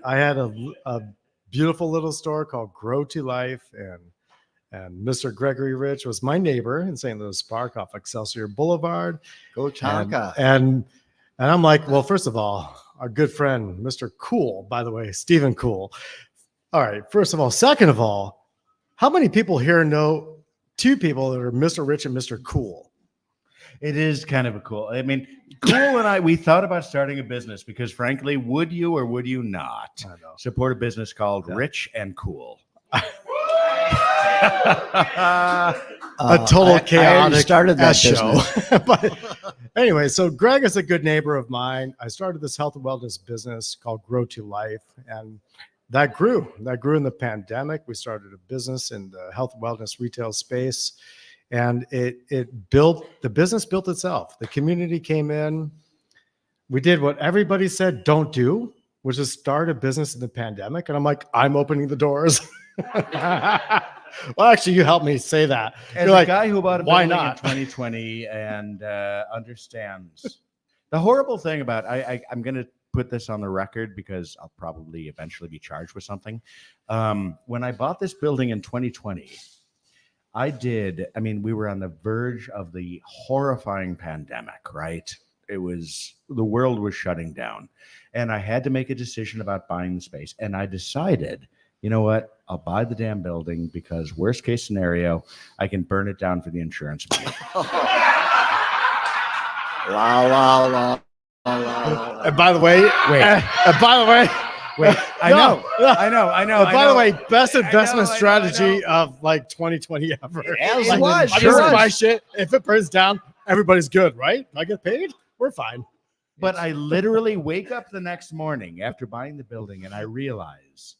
[SPEAKER 2] I had a beautiful little store called Grow to Life, and Mr. Gregory Rich was my neighbor in St. Louis Park off Excelsior Boulevard.
[SPEAKER 6] Go Tonka.
[SPEAKER 2] And I'm like, well, first of all, our good friend, Mr. Cool, by the way, Stephen Cool. All right, first of all. Second of all, how many people here know two people that are Mr. Rich and Mr. Cool?
[SPEAKER 1] It is kind of a cool. I mean, Cool and we thought about starting a business because, frankly, would you or would you not
[SPEAKER 2] I know.
[SPEAKER 1] support a business called Rich and Cool?
[SPEAKER 2] A total
[SPEAKER 5] I
[SPEAKER 2] chaotic
[SPEAKER 5] already started that
[SPEAKER 2] show.
[SPEAKER 5] business.
[SPEAKER 2] But anyway, so Greg is a good neighbor of mine. I started this health and wellness business called Grow to Life, and that grew. That grew in the pandemic. We started a business in the health and wellness retail space, and the business built itself. The community came in. We did what everybody said don't do, which is start a business in the pandemic. And I'm like, I'm opening the doors. Well, actually, you helped me say that.
[SPEAKER 1] As
[SPEAKER 2] You're
[SPEAKER 1] a
[SPEAKER 2] like,
[SPEAKER 1] guy who bought a
[SPEAKER 2] why
[SPEAKER 1] building
[SPEAKER 2] not?
[SPEAKER 1] in 2020 and understands the horrible thing about I'm going to put this on the record because I'll probably eventually be charged with something. When I bought this building in 2020, we were on the verge of the horrifying pandemic, right? The world was shutting down, and I had to make a decision about buying the space. And I decided, you know what? I'll buy the damn building because worst case scenario, I can burn it down for the insurance money.
[SPEAKER 5] La.
[SPEAKER 2] And by the way,
[SPEAKER 1] Wait. Wait, I
[SPEAKER 2] No,
[SPEAKER 1] know.
[SPEAKER 2] by the way, best
[SPEAKER 1] I
[SPEAKER 2] investment
[SPEAKER 1] know.
[SPEAKER 2] strategy of like 2020 ever.
[SPEAKER 5] As
[SPEAKER 1] It
[SPEAKER 5] an
[SPEAKER 1] was.
[SPEAKER 2] I
[SPEAKER 1] It
[SPEAKER 2] just
[SPEAKER 1] was.
[SPEAKER 2] buy shit. If it burns down, everybody's good, right? I get paid. We're fine.
[SPEAKER 1] But I literally wake up the next morning after buying the building and I realize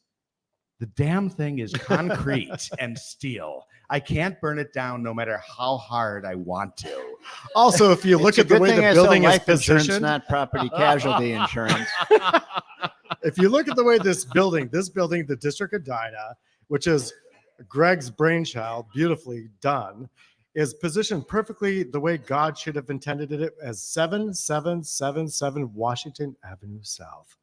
[SPEAKER 1] the damn thing is concrete and steel. I can't burn it down no matter how hard I want to.
[SPEAKER 2] Also, if you look
[SPEAKER 5] It's a
[SPEAKER 2] at the
[SPEAKER 5] good
[SPEAKER 2] way
[SPEAKER 5] thing
[SPEAKER 2] the
[SPEAKER 5] I sell
[SPEAKER 2] building is
[SPEAKER 5] life insurance,
[SPEAKER 2] positioned,
[SPEAKER 5] not property casualty insurance.
[SPEAKER 2] if you look at the way this building, the District of Edina, which is Greg's brainchild, beautifully done, is positioned perfectly the way God should have intended it as 7777 Washington Avenue South.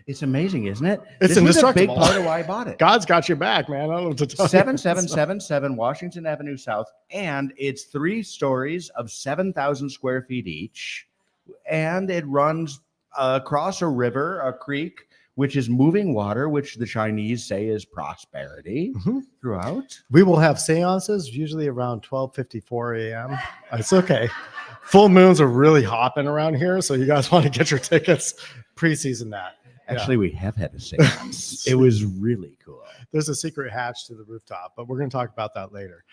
[SPEAKER 1] It's amazing, isn't it?
[SPEAKER 2] It's
[SPEAKER 1] This was a big
[SPEAKER 2] indestructible.
[SPEAKER 1] part of why I bought it.
[SPEAKER 2] God's got your back, man. I don't know what to tell you.
[SPEAKER 1] 7777 Washington Avenue South, and it's 3 stories of 7,000 square feet each, and it runs across a river, a creek, which is moving water, which the Chinese say is prosperity
[SPEAKER 2] Mhm.
[SPEAKER 1] throughout.
[SPEAKER 2] We will have seances usually around 12:54 a.m. It's okay. Full moons are really hopping around here, so you guys want to get your tickets preseason that.
[SPEAKER 1] Actually, we have had a seance. It was really cool.
[SPEAKER 2] There's a secret hatch to the rooftop, but we're going to talk about that later.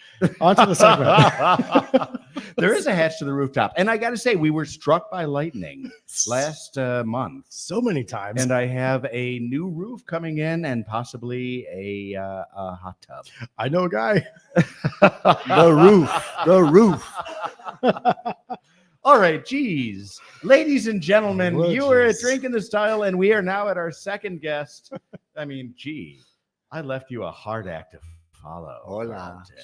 [SPEAKER 2] On to the segment.
[SPEAKER 1] There is a hatch to the rooftop. And I got to say, we were struck by lightning last month.
[SPEAKER 2] So many times.
[SPEAKER 1] And I have a new roof coming in and possibly a hot tub.
[SPEAKER 2] I know a guy.
[SPEAKER 5] The roof.
[SPEAKER 1] All right, geez. Ladies and gentlemen,
[SPEAKER 2] Oh,
[SPEAKER 1] you are at
[SPEAKER 2] geez.
[SPEAKER 1] Drink in the Style, and we are now at our second guest. I mean, gee, I left you a hard act to follow.
[SPEAKER 5] Hola.
[SPEAKER 1] Carlton.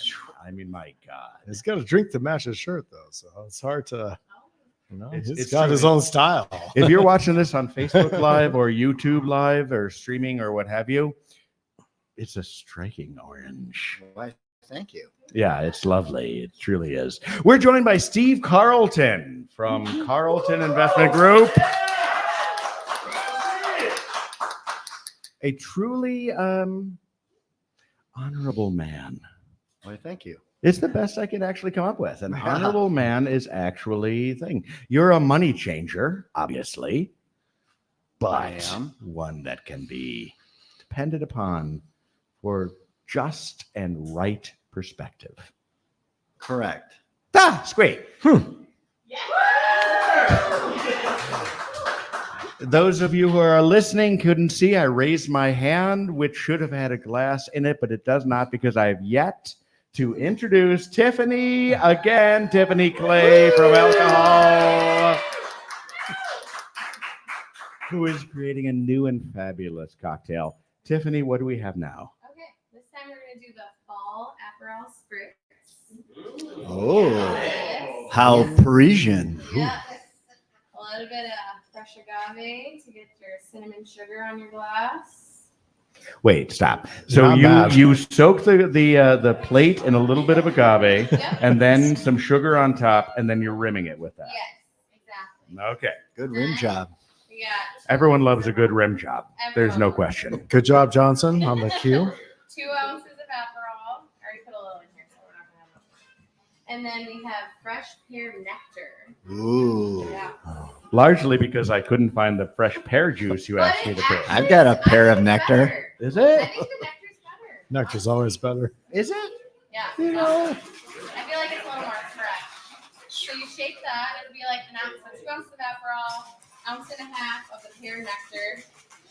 [SPEAKER 1] I mean, my God.
[SPEAKER 2] He's got a drink to match his shirt, though, so it's hard to,
[SPEAKER 1] It's
[SPEAKER 2] he's got
[SPEAKER 1] true.
[SPEAKER 2] his own style.
[SPEAKER 1] If you're watching this on Facebook Live or YouTube Live or streaming or what have you, it's a striking orange.
[SPEAKER 5] Why, thank you.
[SPEAKER 1] Yeah, it's lovely. It truly is. We're joined by Steve Carlton from Carlton Investment Group. A truly honorable man.
[SPEAKER 5] Why, thank you.
[SPEAKER 1] It's the best I could actually come up with. An honorable man is actually a thing. You're a money changer, obviously, but
[SPEAKER 5] I am.
[SPEAKER 1] one that can be depended upon for just and right perspective.
[SPEAKER 5] Correct.
[SPEAKER 1] It's great. Those of you who are listening couldn't see, I raised my hand, which should have had a glass in it, but it does not because I have yet to introduce Tiffany again, Tiffany Clay from Alcohol, who is creating a new and fabulous cocktail. Tiffany, what do we have now?
[SPEAKER 3] Okay, this time we're gonna do the fall Aperol Spritz.
[SPEAKER 5] Oh,
[SPEAKER 3] Yes.
[SPEAKER 5] how Parisian.
[SPEAKER 3] Yes. Well, little bit of fresh agave to get your cinnamon sugar on your glass.
[SPEAKER 1] Wait, stop. So
[SPEAKER 2] Not bad.
[SPEAKER 1] you soak the plate in a little bit of agave,
[SPEAKER 3] Yep.
[SPEAKER 1] and then some sugar on top, and then you're rimming it with that.
[SPEAKER 3] Yes, exactly.
[SPEAKER 1] Okay.
[SPEAKER 5] Good rim job.
[SPEAKER 3] We got
[SPEAKER 1] Everyone loves a good rim job. There's no
[SPEAKER 3] Everyone.
[SPEAKER 1] question.
[SPEAKER 2] Good job, Johnson, on the cue.
[SPEAKER 3] 2 ounces of Aperol. I already put a little in here, so we're not gonna have much. And then we have fresh pear nectar.
[SPEAKER 5] Ooh.
[SPEAKER 3] Yeah.
[SPEAKER 1] Largely because I couldn't find the fresh pear juice you
[SPEAKER 3] But
[SPEAKER 1] asked me
[SPEAKER 3] it
[SPEAKER 1] to pick.
[SPEAKER 3] actually
[SPEAKER 5] I've got a
[SPEAKER 3] is
[SPEAKER 5] pair of
[SPEAKER 3] better.
[SPEAKER 5] nectar.
[SPEAKER 1] Is
[SPEAKER 3] I
[SPEAKER 1] it?
[SPEAKER 3] think the nectar's better.
[SPEAKER 2] Nectar's always better.
[SPEAKER 1] Is it?
[SPEAKER 3] Yeah.
[SPEAKER 1] You know.
[SPEAKER 3] I feel like it's a little more fresh. So you shake that. It'll be like an ounce, so 2 ounces of Aperol, ounce and a half of the pear nectar.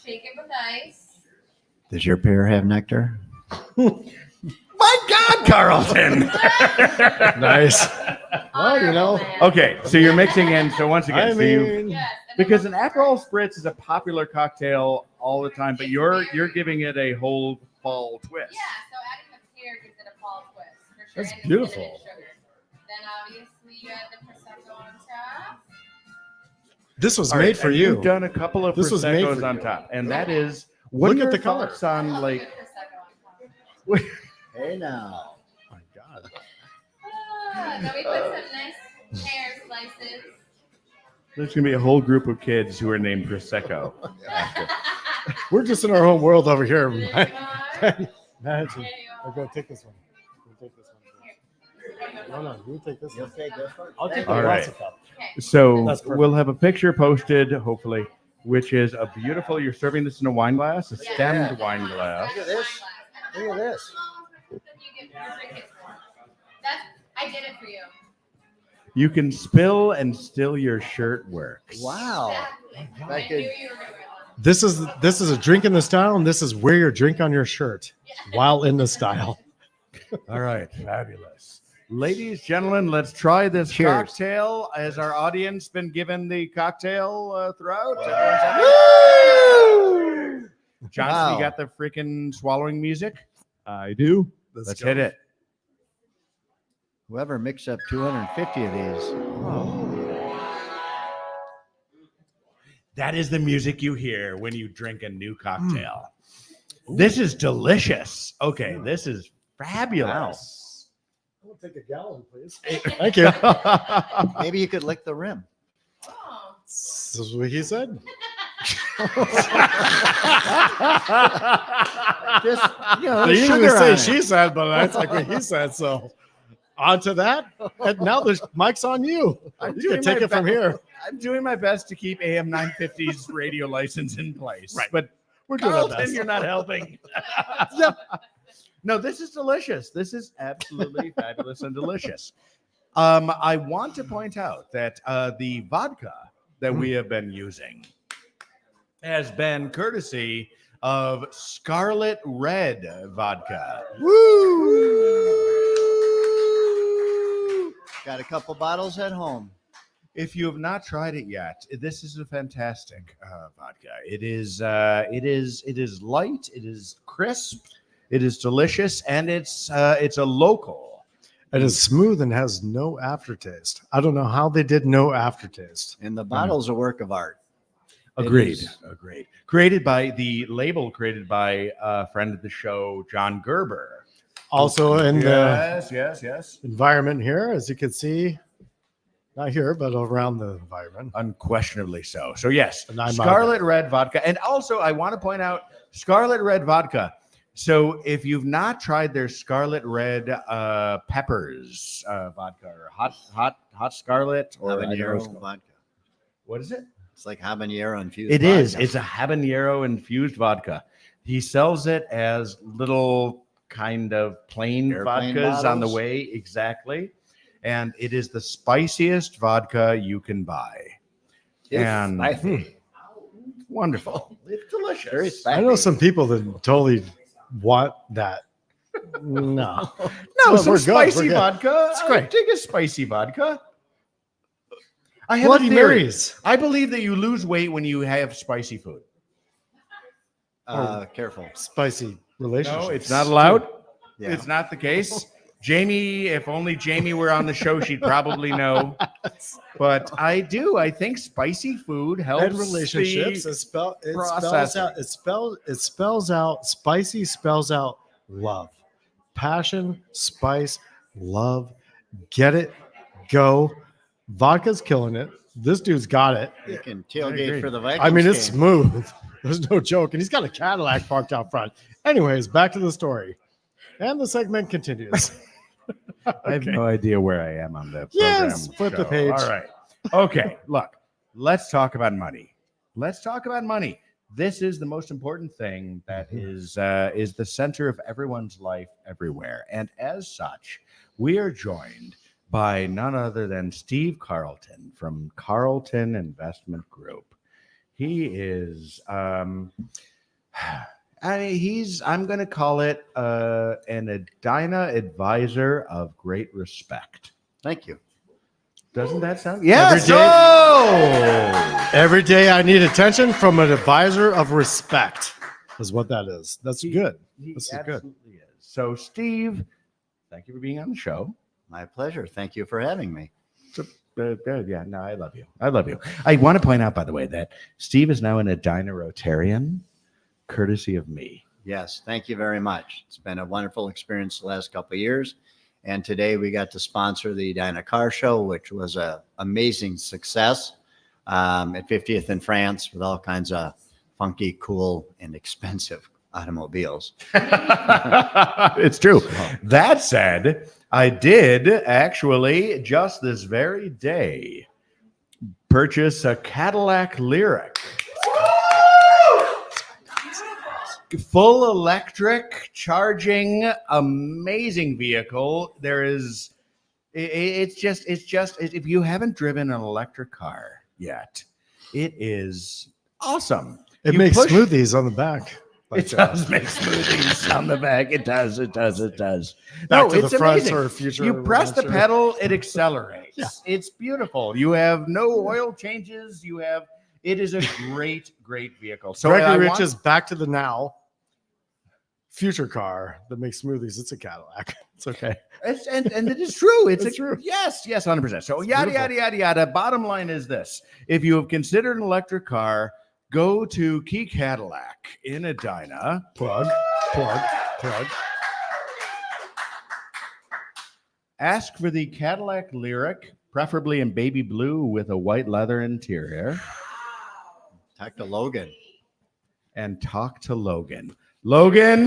[SPEAKER 3] Shake it with ice.
[SPEAKER 5] Does your pear have nectar?
[SPEAKER 1] My God, Carlton.
[SPEAKER 2] Nice. Well, you know.
[SPEAKER 3] Honorable man.
[SPEAKER 1] Okay, so you're mixing in. So once again,
[SPEAKER 2] I
[SPEAKER 1] so you
[SPEAKER 2] mean,
[SPEAKER 3] Yes. and then
[SPEAKER 1] because an
[SPEAKER 3] we'll-
[SPEAKER 1] Aperol spritz is a popular cocktail all the time, but you're giving it a whole fall twist.
[SPEAKER 3] Yeah, so adding the pear gives it a fall twist for sure.
[SPEAKER 2] That's
[SPEAKER 3] and the
[SPEAKER 2] beautiful.
[SPEAKER 3] cinnamon sugar. Then obviously you add the prosecco on top.
[SPEAKER 2] this was
[SPEAKER 1] All
[SPEAKER 2] made
[SPEAKER 1] right,
[SPEAKER 2] for
[SPEAKER 1] and
[SPEAKER 2] you.
[SPEAKER 1] You've done a couple of
[SPEAKER 2] This was made
[SPEAKER 1] proseccos
[SPEAKER 2] for
[SPEAKER 1] on
[SPEAKER 2] you.
[SPEAKER 1] top, and that is what
[SPEAKER 2] Look
[SPEAKER 1] are
[SPEAKER 2] at
[SPEAKER 1] your
[SPEAKER 2] the color.
[SPEAKER 1] thoughts on
[SPEAKER 3] I
[SPEAKER 1] like
[SPEAKER 3] love a good prosecco on top.
[SPEAKER 5] Hey now.
[SPEAKER 2] Oh my God.
[SPEAKER 3] Then we put some nice pear slices.
[SPEAKER 1] there's gonna be a whole group of kids who are named prosecco.
[SPEAKER 2] We're just in our own world over here.
[SPEAKER 3] There you
[SPEAKER 2] man.
[SPEAKER 3] are.
[SPEAKER 2] Imagine.
[SPEAKER 3] There you
[SPEAKER 2] I'll
[SPEAKER 3] are.
[SPEAKER 2] go take this one. You take this one. No, you take this
[SPEAKER 5] You'll
[SPEAKER 2] one.
[SPEAKER 5] take this one?
[SPEAKER 2] I'll take
[SPEAKER 1] All
[SPEAKER 2] the
[SPEAKER 1] right.
[SPEAKER 2] plastic cup.
[SPEAKER 3] Okay.
[SPEAKER 1] So
[SPEAKER 2] That's perfect.
[SPEAKER 1] we'll have a picture posted, hopefully, which is a beautiful. You're serving this in a wine glass, a
[SPEAKER 3] Yeah.
[SPEAKER 1] stemmed wine glass.
[SPEAKER 5] Look at this. Look at this.
[SPEAKER 3] I did it for you.
[SPEAKER 1] You can spill and still your shirt works.
[SPEAKER 5] Wow.
[SPEAKER 3] Exactly.
[SPEAKER 5] I
[SPEAKER 3] I
[SPEAKER 5] could-
[SPEAKER 3] knew you were gonna realize.
[SPEAKER 2] This is a drink in the style, and this is wear your drink on your shirt while in the style.
[SPEAKER 1] All right, fabulous. Ladies, gentlemen, let's try this
[SPEAKER 5] Cheers.
[SPEAKER 1] cocktail. Has our audience been given the cocktail throughout? Johnson,
[SPEAKER 5] Wow.
[SPEAKER 1] you got the freaking swallowing music?
[SPEAKER 2] I do.
[SPEAKER 1] Let's hit it.
[SPEAKER 5] Whoever mixed up 250 of these.
[SPEAKER 1] That is the music you hear when you drink a new cocktail. This is delicious. Okay, this is fabulous.
[SPEAKER 2] We'll take a gallon, please. Thank you.
[SPEAKER 5] Maybe you could lick the rim.
[SPEAKER 3] Oh.
[SPEAKER 2] This is what he said.
[SPEAKER 5] Just, you know,
[SPEAKER 2] They usually
[SPEAKER 5] sugar
[SPEAKER 2] say
[SPEAKER 5] on
[SPEAKER 2] she
[SPEAKER 5] it.
[SPEAKER 2] said, but that's like what he said. So on to that. And now the mic's on you.
[SPEAKER 1] I'm
[SPEAKER 2] You
[SPEAKER 1] doing
[SPEAKER 2] can take
[SPEAKER 1] my
[SPEAKER 2] it from
[SPEAKER 1] best.
[SPEAKER 2] here.
[SPEAKER 1] I'm doing my best to keep AM 950's radio license in place.
[SPEAKER 2] Right.
[SPEAKER 1] But
[SPEAKER 2] We're doing our
[SPEAKER 1] Carlton,
[SPEAKER 2] best.
[SPEAKER 1] you're not helping.
[SPEAKER 2] Yep.
[SPEAKER 1] No, this is delicious. This is absolutely fabulous and delicious. I want to point out that the vodka that we have been using has been courtesy of Scarlet Red vodka.
[SPEAKER 5] Woo! Got a couple bottles at home.
[SPEAKER 1] If you have not tried it yet, this is a fantastic vodka. It is light. It is crisp. It is delicious, and it's a local.
[SPEAKER 2] It is smooth and has no aftertaste. I don't know how they did no aftertaste.
[SPEAKER 5] And the bottle's a work of art. It
[SPEAKER 1] Agreed.
[SPEAKER 5] is.
[SPEAKER 1] Agreed. Created by created by a friend of the show, John Gerber.
[SPEAKER 2] Also in the
[SPEAKER 1] yes.
[SPEAKER 2] environment here, as you can see, not here, but around the environment.
[SPEAKER 1] Unquestionably so. So yes,
[SPEAKER 2] And I'm
[SPEAKER 1] Scarlet Red vodka. And also I want to point out Scarlet Red vodka. So if you've not tried their Scarlet Red peppers vodka or hot scarlet or
[SPEAKER 5] Habanero vodka.
[SPEAKER 1] what is it?
[SPEAKER 5] It's like habanero infused.
[SPEAKER 1] It is.
[SPEAKER 5] vodka.
[SPEAKER 1] It's a habanero infused vodka. He sells it as little kind of plain
[SPEAKER 5] Airplane
[SPEAKER 1] vodkas on the
[SPEAKER 5] bottles?
[SPEAKER 1] way. Exactly. And it is the spiciest vodka you can buy.
[SPEAKER 5] If
[SPEAKER 1] And
[SPEAKER 5] I think
[SPEAKER 1] wonderful. It's delicious.
[SPEAKER 5] very
[SPEAKER 2] I
[SPEAKER 5] spicy.
[SPEAKER 2] know some people that totally want that. No.
[SPEAKER 1] No,
[SPEAKER 2] Well,
[SPEAKER 1] some
[SPEAKER 2] we're good, we're
[SPEAKER 1] spicy
[SPEAKER 2] good.
[SPEAKER 1] vodka.
[SPEAKER 2] It's
[SPEAKER 1] I
[SPEAKER 2] great.
[SPEAKER 1] dig a spicy vodka. I have
[SPEAKER 2] Bloody
[SPEAKER 1] a theory.
[SPEAKER 2] Marys.
[SPEAKER 1] I believe that you lose weight when you have spicy food.
[SPEAKER 5] Careful.
[SPEAKER 2] Spicy relationship.
[SPEAKER 1] No, it's not allowed.
[SPEAKER 5] Yeah.
[SPEAKER 1] It's not the case. Jamie, if only Jamie were on the show, she'd probably know. But I do. I think spicy food helps
[SPEAKER 2] And relationships.
[SPEAKER 1] the
[SPEAKER 2] It
[SPEAKER 1] processing.
[SPEAKER 2] spells out spicy spells out love, passion, spice, love. Get it, go. Vodka's killing it. This dude's got it.
[SPEAKER 5] You can
[SPEAKER 1] I agree.
[SPEAKER 5] tailgate for the Vikings.
[SPEAKER 2] I mean, it's
[SPEAKER 5] game.
[SPEAKER 2] smooth. There's no joke. And he's got a Cadillac parked out front. Anyways, back to the story. And the segment continues.
[SPEAKER 1] I have no idea where I am on the program.
[SPEAKER 2] Yes, flip the
[SPEAKER 1] show.
[SPEAKER 2] page.
[SPEAKER 1] All right. Okay, look, let's talk about money. Let's talk about money. This is the most important thing that is the center of everyone's life everywhere. And as such, we are joined by none other than Steve Carlton from Carlton Investment Group. He is I'm going to call it an Edina advisor of great respect.
[SPEAKER 5] Thank you.
[SPEAKER 1] Doesn't that sound? Yes.
[SPEAKER 2] day-
[SPEAKER 1] Oh!
[SPEAKER 2] Every day I need attention from an advisor of respect, is what that is. That's good.
[SPEAKER 1] He
[SPEAKER 2] This is good.
[SPEAKER 1] absolutely is. So, Steve, thank you for being on the show.
[SPEAKER 5] My pleasure. Thank you for having me.
[SPEAKER 1] Yeah, no, I love you. I love you. I want to point out, by the way, that Steve is now an Edina Rotarian, courtesy of me.
[SPEAKER 5] Yes, thank you very much. It's been a wonderful experience the last couple of years. And today we got to sponsor the Edina Car Show, which was an amazing success at 50th in France with all kinds of funky, cool, and expensive automobiles.
[SPEAKER 1] It's true. That said, I did actually just this very day purchase a Cadillac Lyric. Full electric, charging, amazing vehicle. There is, it's just, if you haven't driven an electric car yet, it is awesome.
[SPEAKER 2] It
[SPEAKER 1] You
[SPEAKER 2] makes
[SPEAKER 1] push-
[SPEAKER 2] smoothies on the back.
[SPEAKER 1] It does make smoothies on the back. It does.
[SPEAKER 2] Back to
[SPEAKER 1] it's
[SPEAKER 2] the front
[SPEAKER 1] amazing.
[SPEAKER 2] for a future.
[SPEAKER 1] You press the
[SPEAKER 2] adventure.
[SPEAKER 1] pedal, it accelerates.
[SPEAKER 2] Yeah.
[SPEAKER 1] It's beautiful. You have no oil changes. It is a great vehicle. So
[SPEAKER 2] Gregory Rich's Back to the Now future car that makes smoothies. It's a Cadillac. It's okay.
[SPEAKER 1] and it is true. It's
[SPEAKER 2] true.
[SPEAKER 1] Yes, 100%. So yada,
[SPEAKER 2] beautiful.
[SPEAKER 1] yada, yada. Bottom line is this. If you have considered an electric car, go to Key Cadillac in Edina.
[SPEAKER 2] Plug.
[SPEAKER 1] Ask for the Cadillac Lyric, preferably in baby blue with a white leather interior,
[SPEAKER 5] Talk to Logan.
[SPEAKER 1] and talk to Logan. Logan's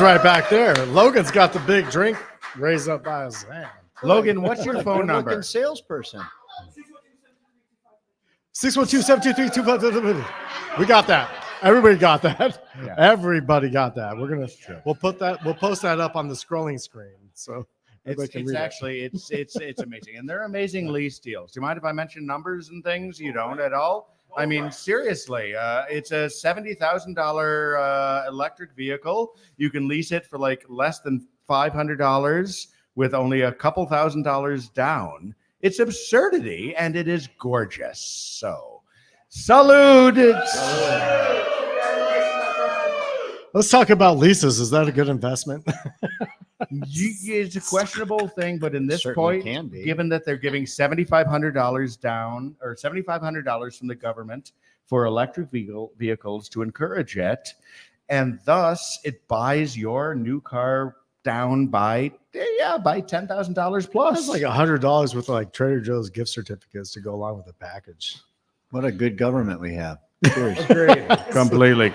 [SPEAKER 2] right back there. Logan's got the big drink raised up by his hand.
[SPEAKER 1] Logan, what's your phone
[SPEAKER 5] Good-looking
[SPEAKER 1] number?
[SPEAKER 5] salesperson.
[SPEAKER 2] 612-723-2555. We got that. Everybody got that.
[SPEAKER 1] Yeah.
[SPEAKER 2] Everybody got that. We'll post that up on the scrolling screen. So everybody can
[SPEAKER 1] It's
[SPEAKER 2] read it.
[SPEAKER 1] actually it's amazing, and they're amazing lease deals. Do you mind if I mention numbers and things? You don't at all. I mean, seriously, it's a $70,000 electric vehicle. You can lease it for like less than $500 with only a couple $1,000s down. It's absurdity, and it is gorgeous. So, salute!
[SPEAKER 2] Let's talk about leases. Is that a good investment?
[SPEAKER 1] It's a questionable thing, but in this
[SPEAKER 5] Certainly
[SPEAKER 1] point,
[SPEAKER 5] can be.
[SPEAKER 1] given that they're giving $7,500 down or $7,500 from the government for electric vehicles to encourage it, and thus it buys your new car down by $10,000 plus.
[SPEAKER 2] That's like $100 with like Trader Joe's gift certificates to go along with the package.
[SPEAKER 5] What a good government we have.
[SPEAKER 1] Completely.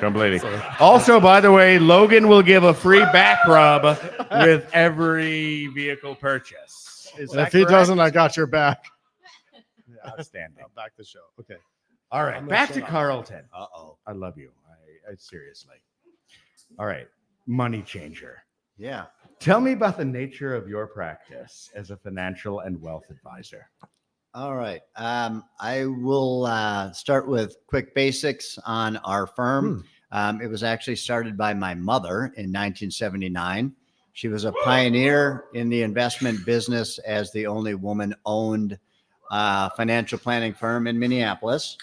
[SPEAKER 1] Also, by the way, Logan will give a free back rub with every vehicle purchase. Is
[SPEAKER 2] And
[SPEAKER 1] that
[SPEAKER 2] if he
[SPEAKER 1] correct?
[SPEAKER 2] doesn't, I got your back.
[SPEAKER 1] Outstanding.
[SPEAKER 2] I'll back the show. Okay.
[SPEAKER 1] All right,
[SPEAKER 2] I'm gonna
[SPEAKER 1] back to
[SPEAKER 2] shut up.
[SPEAKER 1] Carlton.
[SPEAKER 5] Uh-oh.
[SPEAKER 1] I love you. I seriously. All right, money changer.
[SPEAKER 5] Yeah.
[SPEAKER 1] Tell me about the nature of your practice as a financial and wealth advisor.
[SPEAKER 5] All right. I will start with quick basics on our firm. It was actually started by my mother in 1979. She was a pioneer in the investment business as the only woman-owned financial planning firm in Minneapolis.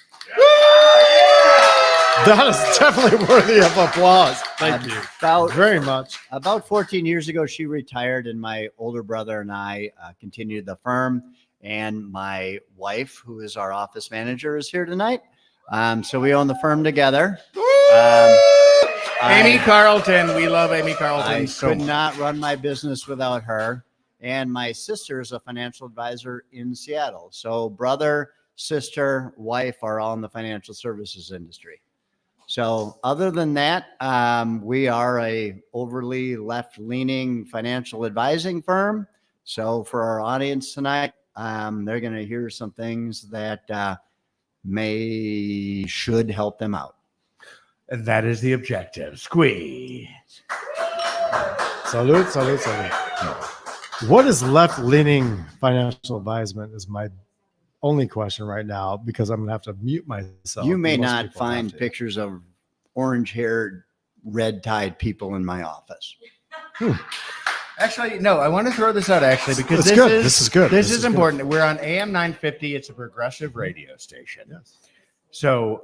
[SPEAKER 2] That is definitely worthy of applause. Thank you
[SPEAKER 5] About
[SPEAKER 2] very much.
[SPEAKER 5] About 14 years ago, she retired, and my older brother and I continued the firm. And my wife, who is our office manager, is here tonight. So we own the firm together.
[SPEAKER 1] Amy Carlton. We love Amy Carlton
[SPEAKER 5] I
[SPEAKER 1] so
[SPEAKER 5] could
[SPEAKER 1] much.
[SPEAKER 5] not run my business without her. And my sister is a financial advisor in Seattle. So brother, sister, wife are all in the financial services industry. So other than that, we are a overly left-leaning financial advising firm. So for our audience tonight, they're going to hear some things that should help them out.
[SPEAKER 1] And that is the objective. Squee.
[SPEAKER 2] Salute, salute, salute. What is left-leaning financial advisement is my only question right now, because I'm going to have to mute myself.
[SPEAKER 5] You may
[SPEAKER 2] Most
[SPEAKER 5] not
[SPEAKER 2] people have
[SPEAKER 5] find
[SPEAKER 2] to.
[SPEAKER 5] pictures of orange-haired, red-tied people in my office.
[SPEAKER 1] Actually, no, I want to throw this out actually because
[SPEAKER 2] It's good. This is good.
[SPEAKER 1] This
[SPEAKER 2] This
[SPEAKER 1] is
[SPEAKER 2] is good.
[SPEAKER 1] important. We're on AM 950. It's a progressive radio station.
[SPEAKER 2] Yes.
[SPEAKER 1] So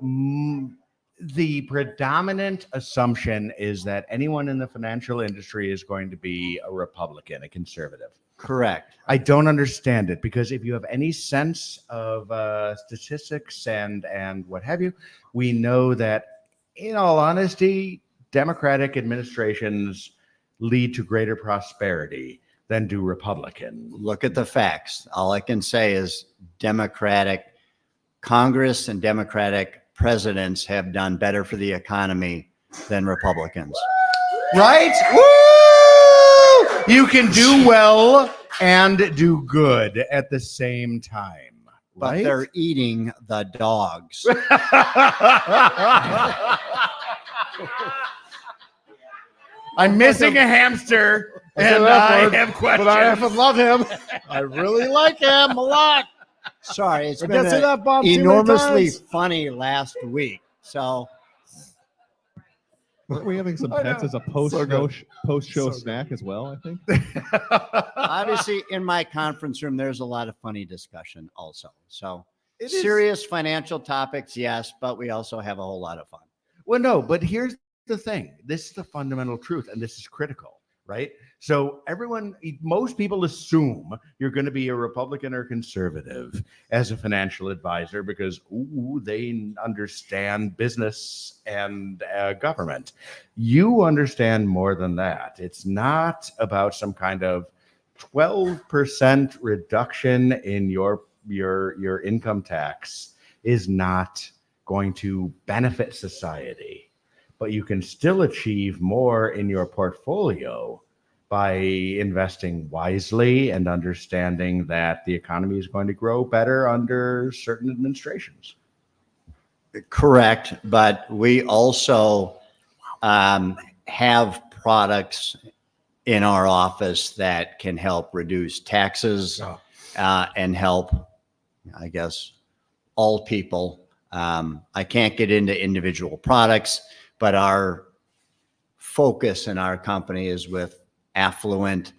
[SPEAKER 1] the predominant assumption is that anyone in the financial industry is going to be a Republican, a conservative.
[SPEAKER 5] Correct.
[SPEAKER 1] I don't understand it, because if you have any sense of statistics and what have you, we know that, in all honesty, Democratic administrations lead to greater prosperity than do Republican.
[SPEAKER 5] Look at the facts. All I can say is Democratic Congress and Democratic presidents have done better for the economy than Republicans.
[SPEAKER 1] Right? Woo! You can do well and do good at the same time.
[SPEAKER 5] But
[SPEAKER 1] Right?
[SPEAKER 5] they're eating the dogs.
[SPEAKER 1] I'm missing a hamster,
[SPEAKER 2] That's
[SPEAKER 1] and
[SPEAKER 2] an F
[SPEAKER 1] I
[SPEAKER 2] word,
[SPEAKER 1] have questions.
[SPEAKER 2] But I have to love him. I really like him a lot.
[SPEAKER 5] Sorry, it's
[SPEAKER 2] I
[SPEAKER 5] been
[SPEAKER 2] can't say
[SPEAKER 5] a
[SPEAKER 2] that bomb too many
[SPEAKER 5] enormously
[SPEAKER 2] times.
[SPEAKER 5] funny last week. So
[SPEAKER 7] Weren't we having some
[SPEAKER 2] I
[SPEAKER 7] pets
[SPEAKER 2] know.
[SPEAKER 7] as a
[SPEAKER 2] So good.
[SPEAKER 7] post-show
[SPEAKER 2] So
[SPEAKER 7] snack as well? I think.
[SPEAKER 5] obviously in my conference room, there's a lot of funny discussion also. So
[SPEAKER 1] It is-
[SPEAKER 5] serious financial topics, yes, but we also have a whole lot of fun.
[SPEAKER 1] Well, no, but here's the thing. This is the fundamental truth, and this is critical, right? So most people assume you're going to be a Republican or conservative as a financial advisor because they understand business and government. You understand more than that. It's not about some kind of 12% reduction in your income tax is not going to benefit society, but you can still achieve more in your portfolio by investing wisely and understanding that the economy is going to grow better under certain administrations.
[SPEAKER 5] Correct, but we also have products in our office that can help reduce taxes and help, I guess, all people. I can't get into individual products, but our focus in our company is with affluent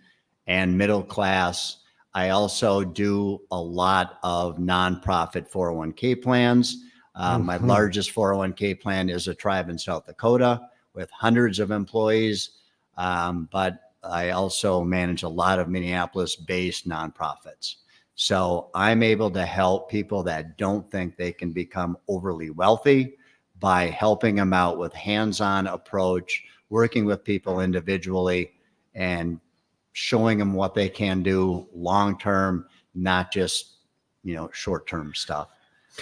[SPEAKER 5] and middle class. I also do a lot of nonprofit 401k plans. My largest 401k plan is a tribe in South Dakota with hundreds of employees. But I also manage a lot of Minneapolis-based nonprofits. So I'm able to help people that don't think they can become overly wealthy by helping them out with hands-on approach, working with people individually and showing them what they can do long-term, not just, short-term stuff.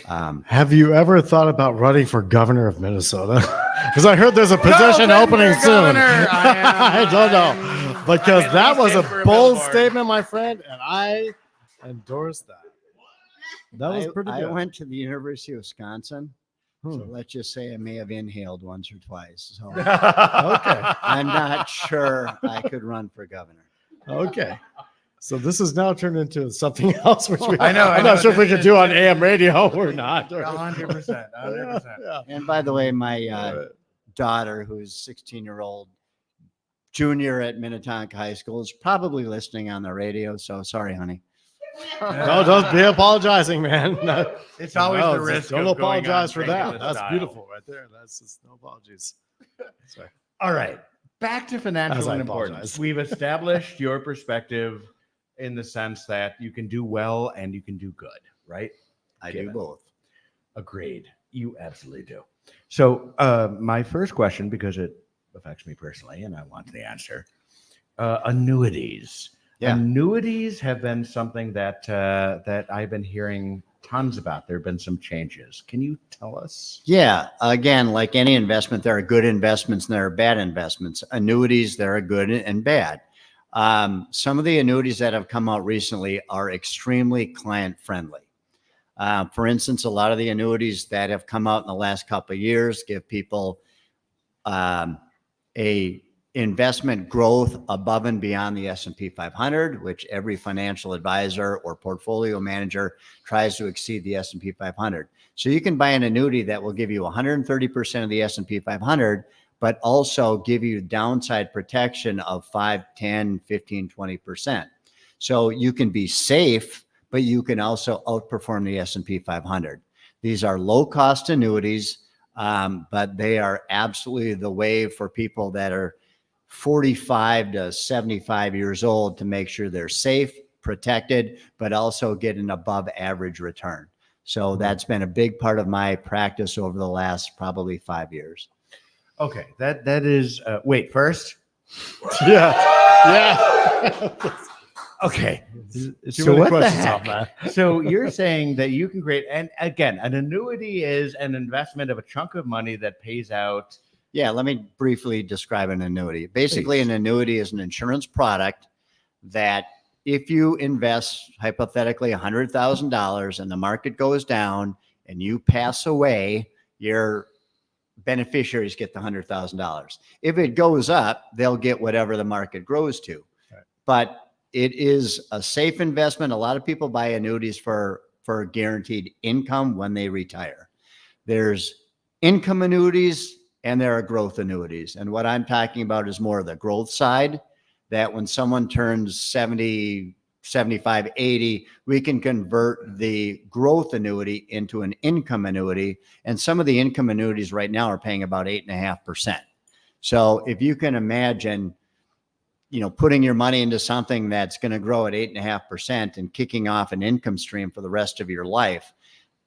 [SPEAKER 2] Have you ever thought about running for governor of Minnesota? Because I heard there's a position opening soon. I don't know. Because that was a bold statement, my friend, and I endorse that. That was pretty
[SPEAKER 5] I
[SPEAKER 2] good.
[SPEAKER 5] went to the University of Wisconsin. So
[SPEAKER 2] Hmm.
[SPEAKER 5] let's just say I may have inhaled once or twice. So
[SPEAKER 2] Okay.
[SPEAKER 5] I'm not sure I could run for governor.
[SPEAKER 2] Okay. So this has now turned into something else, which
[SPEAKER 1] I know,
[SPEAKER 2] I'm not sure if we can do on AM radio or not.
[SPEAKER 1] 100%.
[SPEAKER 2] Yeah.
[SPEAKER 5] And by the way, my daughter, who's 16-year-old junior at Minnetonka High School, is probably listening on the radio. So sorry, honey.
[SPEAKER 2] No, don't be apologizing, man. No,
[SPEAKER 1] It's always
[SPEAKER 2] no,
[SPEAKER 1] the risk.
[SPEAKER 2] don't
[SPEAKER 1] of going on
[SPEAKER 2] apologize for
[SPEAKER 1] regular
[SPEAKER 2] that. That's
[SPEAKER 1] style.
[SPEAKER 2] beautiful right there. That's just no apologies. Sorry.
[SPEAKER 1] All right. Back to financial
[SPEAKER 2] As I
[SPEAKER 1] importance.
[SPEAKER 2] apologize.
[SPEAKER 1] We've established your perspective in the sense that you can do well and you can do good, right?
[SPEAKER 5] I
[SPEAKER 1] Given.
[SPEAKER 5] do both.
[SPEAKER 1] Agreed. You absolutely do. So, my first question, because it affects me personally and I want the answer, annuities.
[SPEAKER 5] Yeah.
[SPEAKER 1] Annuities have been something that that I've been hearing tons about. There have been some changes. Can you tell us?
[SPEAKER 5] Yeah. Again, like any investment, there are good investments and there are bad investments. Annuities, there are good and bad. Some of the annuities that have come out recently are extremely client friendly. For instance, a lot of the annuities that have come out in the last couple of years give people a investment growth above and beyond the S&P 500, which every financial advisor or portfolio manager tries to exceed the S&P 500. So you can buy an annuity that will give you 130% of the S&P 500, but also give you downside protection of 5, 10, 15, 20%. So you can be safe, but you can also outperform the S&P 500. These are low cost annuities, but they are absolutely the way for people that are 45 to 75 years old to make sure they're safe, protected, but also get an above average return. So that's been a big part of my practice over the last probably 5 years.
[SPEAKER 1] Okay, that is. Wait, first.
[SPEAKER 2] Yeah.
[SPEAKER 1] Okay.
[SPEAKER 2] Too
[SPEAKER 1] So
[SPEAKER 2] many
[SPEAKER 1] what the
[SPEAKER 2] questions off
[SPEAKER 1] heck?
[SPEAKER 2] that.
[SPEAKER 1] So you're saying that you can create, and again, an annuity is an investment of a chunk of money that pays out.
[SPEAKER 5] Yeah, let me briefly describe an annuity. Basically,
[SPEAKER 1] Please.
[SPEAKER 5] an annuity is an insurance product that if you invest hypothetically $100,000 and the market goes down and you pass away, your beneficiaries get the $100,000. If it goes up, they'll get whatever the market grows to.
[SPEAKER 2] Right.
[SPEAKER 5] But it is a safe investment. A lot of people buy annuities for guaranteed income when they retire. There's income annuities and there are growth annuities. And what I'm talking about is more of the growth side, that when someone turns 70, 75, 80, we can convert the growth annuity into an income annuity. And some of the income annuities right now are paying about 8.5%. So if you can imagine, putting your money into something that's going to grow at 8.5% and kicking off an income stream for the rest of your life,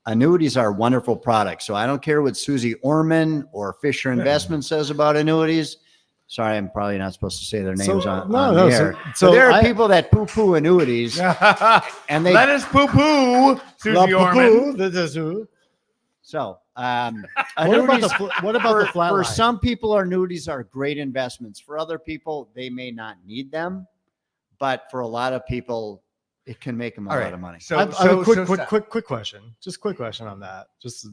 [SPEAKER 5] annuities are wonderful products. So I don't care what Susie Orman or Fisher Investment says about annuities. Sorry, I'm probably not supposed to say their names on the air. So there are people that poo-poo annuities, and they
[SPEAKER 1] Let us poo-poo, Susie Orman.
[SPEAKER 5] So
[SPEAKER 2] What about the flat
[SPEAKER 5] for
[SPEAKER 2] line?
[SPEAKER 5] some people, annuities are great investments. For other people, they may not need them, but for a lot of people, it can make them a
[SPEAKER 1] All
[SPEAKER 5] lot
[SPEAKER 1] right.
[SPEAKER 5] of money.
[SPEAKER 1] So,
[SPEAKER 2] I have
[SPEAKER 1] so
[SPEAKER 2] a quick question. Just quick question on that. Just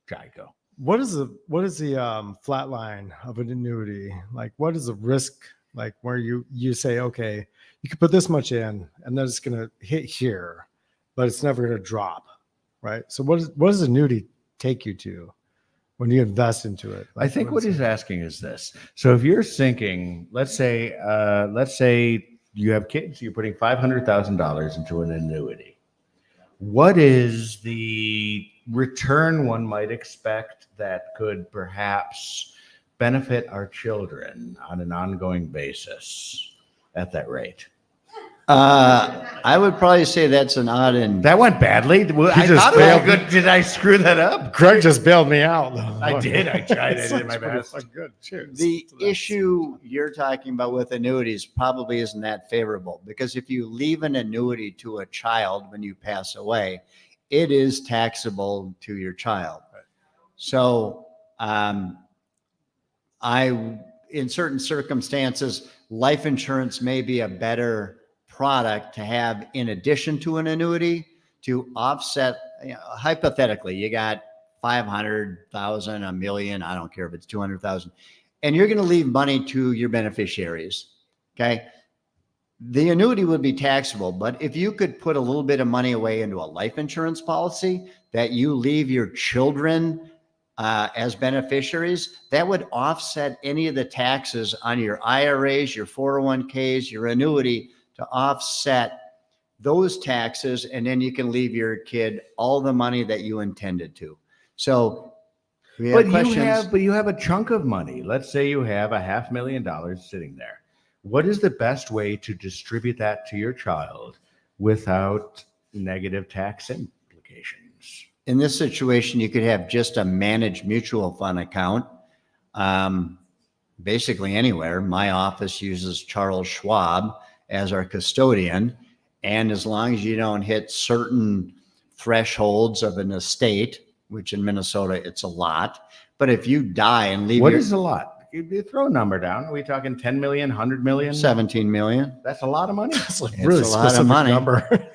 [SPEAKER 1] try go.
[SPEAKER 2] what is the flat line of an annuity? Like, what is the risk? Like, where you say, okay, you can put this much in, and then it's going to hit here, but it's never going to drop, right? So, what does annuity take you to when you invest into it?
[SPEAKER 1] I think what he's asking is this. So if you're sinking, let's say you have kids, you're putting $500,000 into an annuity. What is the return one might expect that could perhaps benefit our children on an ongoing basis at that rate?
[SPEAKER 5] I would probably say that's an odd and
[SPEAKER 1] That went badly. I
[SPEAKER 2] just
[SPEAKER 1] thought it was
[SPEAKER 2] failed.
[SPEAKER 1] good. Did I screw that up?
[SPEAKER 2] Greg just bailed me out.
[SPEAKER 1] I did. I tried. I did my best.
[SPEAKER 2] Good. Cheers.
[SPEAKER 5] the
[SPEAKER 2] to that.
[SPEAKER 5] issue you're talking about with annuities probably isn't that favorable, because if you leave an annuity to a child when you pass away, it is taxable to your child. So in certain circumstances, life insurance may be a better product to have in addition to an annuity to offset. Hypothetically, you got 500,000, a million, I don't care if it's 200,000, and you're going to leave money to your beneficiaries. Okay. The annuity would be taxable, but if you could put a little bit of money away into a life insurance policy that you leave your children as beneficiaries, that would offset any of the taxes on your IRAs, your 401ks, your annuity, to offset those taxes. And then you can leave your kid all the money that you intended to. So We have
[SPEAKER 1] But
[SPEAKER 5] questions.
[SPEAKER 1] you have a chunk of money. Let's say you have a $500,000 sitting there. What is the best way to distribute that to your child without negative tax implications?
[SPEAKER 5] In this situation, you could have just a managed mutual fund account. Basically anywhere. My office uses Charles Schwab as our custodian. And as long as you don't hit certain thresholds of an estate, which in Minnesota, it's a lot. But if you die and leave
[SPEAKER 1] What
[SPEAKER 5] your
[SPEAKER 1] is a lot? You throw a number down. Are we talking 10 million, 100 million?
[SPEAKER 5] 17 million,
[SPEAKER 1] That's a lot of money.
[SPEAKER 2] That's a
[SPEAKER 5] It's
[SPEAKER 2] really
[SPEAKER 5] a lot of
[SPEAKER 2] specific
[SPEAKER 5] money.
[SPEAKER 2] number.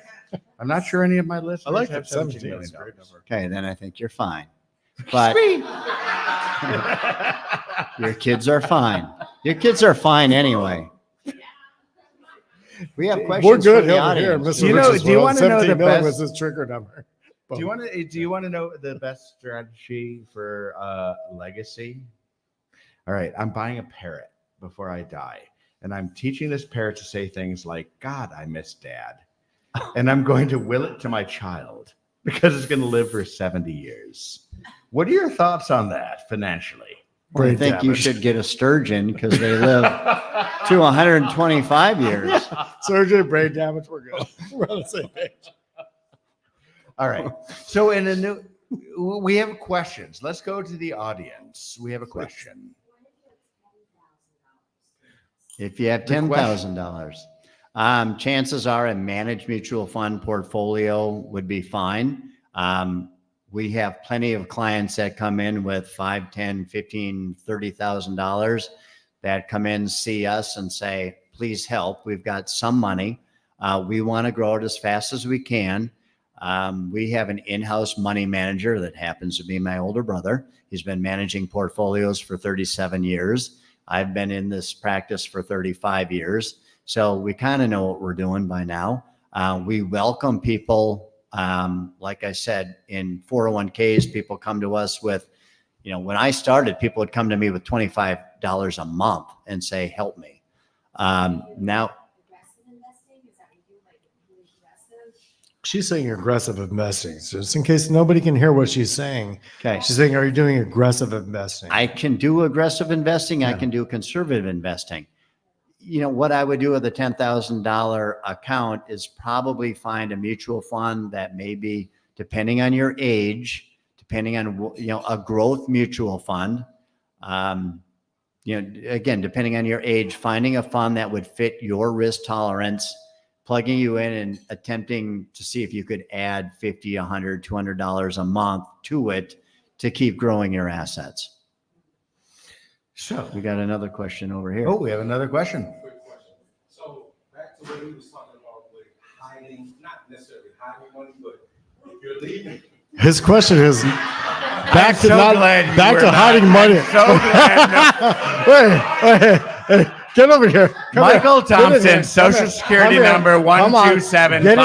[SPEAKER 1] I'm not sure any of my listeners
[SPEAKER 2] I like
[SPEAKER 1] have
[SPEAKER 2] that
[SPEAKER 1] 17
[SPEAKER 2] 17
[SPEAKER 1] million
[SPEAKER 2] is a great
[SPEAKER 1] dollars.
[SPEAKER 2] number.
[SPEAKER 5] okay, then I think you're fine. But your kids are fine. Your kids are fine anyway. We have questions
[SPEAKER 2] We're good
[SPEAKER 5] from the
[SPEAKER 2] over here,
[SPEAKER 5] audience.
[SPEAKER 2] Mr.
[SPEAKER 1] You know,
[SPEAKER 2] Rich's
[SPEAKER 1] do you
[SPEAKER 2] world.
[SPEAKER 1] wanna know
[SPEAKER 2] 17
[SPEAKER 1] the
[SPEAKER 2] million
[SPEAKER 1] best-
[SPEAKER 2] was his trigger number.
[SPEAKER 1] Do you want to know the best strategy for legacy? All right, I'm buying a parrot before I die, and I'm teaching this parrot to say things like, "God, I miss Dad," and I'm going to will it to my child because it's going to live for 70 years. What are your thoughts on that financially?
[SPEAKER 5] Well, I
[SPEAKER 2] Brain
[SPEAKER 5] think you
[SPEAKER 2] damage.
[SPEAKER 5] should get a sturgeon because they live to 125 years.
[SPEAKER 2] Surgery, brain damage, we're good. We're on the same page.
[SPEAKER 1] All right. So in a new, we have questions. Let's go to the audience. We have a question.
[SPEAKER 5] If you have
[SPEAKER 1] The question-
[SPEAKER 5] $10,000, chances are a managed mutual fund portfolio would be fine. We have plenty of clients that come in with $5, $10, $15, $30,000 that come in, see us and say, please help. We've got some money. We want to grow it as fast as we can. We have an in-house money manager that happens to be my older brother. He's been managing portfolios for 37 years. I've been in this practice for 35 years. So we kind of know what we're doing by now. We welcome people. Like I said, in 401ks, people come to us with, when I started, people would come to me with $25 a month and say, help me. Now,
[SPEAKER 2] She's saying aggressive investing. So just in case nobody can hear what she's saying,
[SPEAKER 5] okay,
[SPEAKER 2] she's saying, are you doing aggressive investing?
[SPEAKER 5] I can do aggressive investing. I
[SPEAKER 2] Yeah.
[SPEAKER 5] can do conservative investing. What I would do with a $10,000 account is probably find a mutual fund that maybe, depending on your age, depending on, a growth mutual fund. Again, depending on your age, finding a fund that would fit your risk tolerance, plugging you in and attempting to see if you could add $50, $100, $200 a month to it to keep growing your assets.
[SPEAKER 1] So,
[SPEAKER 5] We got another question over here.
[SPEAKER 1] oh, we have another question.
[SPEAKER 7] Quick question. So back to what he was talking about with hiding, not necessarily hiding money, but if you're leaving.
[SPEAKER 2] His question is back to
[SPEAKER 1] so
[SPEAKER 2] not
[SPEAKER 1] glad you
[SPEAKER 2] back
[SPEAKER 1] were
[SPEAKER 2] to
[SPEAKER 1] not-
[SPEAKER 2] hiding money.
[SPEAKER 1] I'm so glad.
[SPEAKER 2] Hey, get over here. Come
[SPEAKER 1] Michael
[SPEAKER 2] here. Get in
[SPEAKER 1] Thompson,
[SPEAKER 2] here.
[SPEAKER 1] Social
[SPEAKER 2] Come here.
[SPEAKER 1] Security
[SPEAKER 2] Come here.
[SPEAKER 1] number
[SPEAKER 2] Come on. Get in here.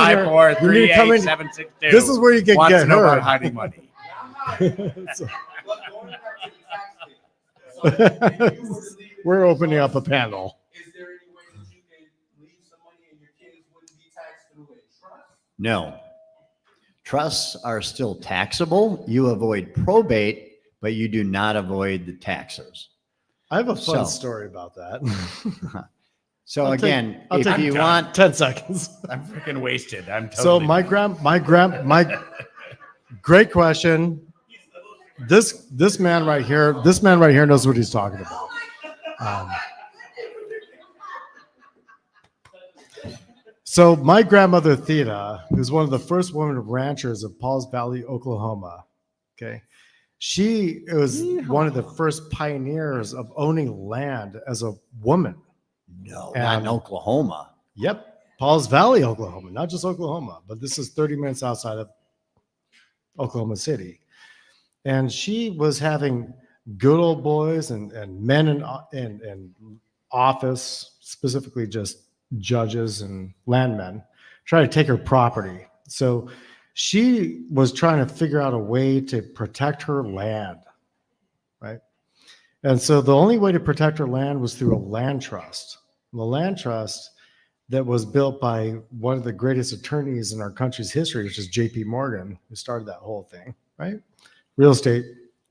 [SPEAKER 2] You need to come in.
[SPEAKER 1] 127438762.
[SPEAKER 2] This is where you can
[SPEAKER 1] Wants
[SPEAKER 2] get
[SPEAKER 1] to know about
[SPEAKER 2] hurt.
[SPEAKER 1] hiding money.
[SPEAKER 2] So-
[SPEAKER 7] But going back to the tax thing. So if you were to leave it
[SPEAKER 2] We're
[SPEAKER 7] to
[SPEAKER 2] opening up a
[SPEAKER 7] trust,
[SPEAKER 2] panel.
[SPEAKER 7] Is there any way that you can leave some money and your kids wouldn't be taxed through a trust?
[SPEAKER 5] No. Trusts are still taxable. You avoid probate, but you do not avoid the taxes.
[SPEAKER 2] I have a fun
[SPEAKER 5] So-
[SPEAKER 2] story about that.
[SPEAKER 5] So
[SPEAKER 2] I'll take-
[SPEAKER 5] again,
[SPEAKER 2] I'll
[SPEAKER 5] if
[SPEAKER 2] take
[SPEAKER 5] you
[SPEAKER 1] done.
[SPEAKER 5] want,
[SPEAKER 2] 10 seconds.
[SPEAKER 1] I'm freaking wasted. I'm
[SPEAKER 2] So
[SPEAKER 1] totally.
[SPEAKER 2] my great question. This man right here knows what he's talking about. So my grandmother Theda, who's one of the first women ranchers of Pauls Valley, Oklahoma. Okay. She was one of the first pioneers of owning land as a woman.
[SPEAKER 5] no, not in Oklahoma.
[SPEAKER 2] Yep. Pauls Valley, Oklahoma, not just Oklahoma, but this is 30 minutes outside of Oklahoma City. And she was having good old boys and men in office, specifically just judges and landmen, try to take her property. So she was trying to figure out a way to protect her land, right? And so the only way to protect her land was through a land trust. The land trust that was built by one of the greatest attorneys in our country's history, which is J.P. Morgan, who started that whole thing, right? Real estate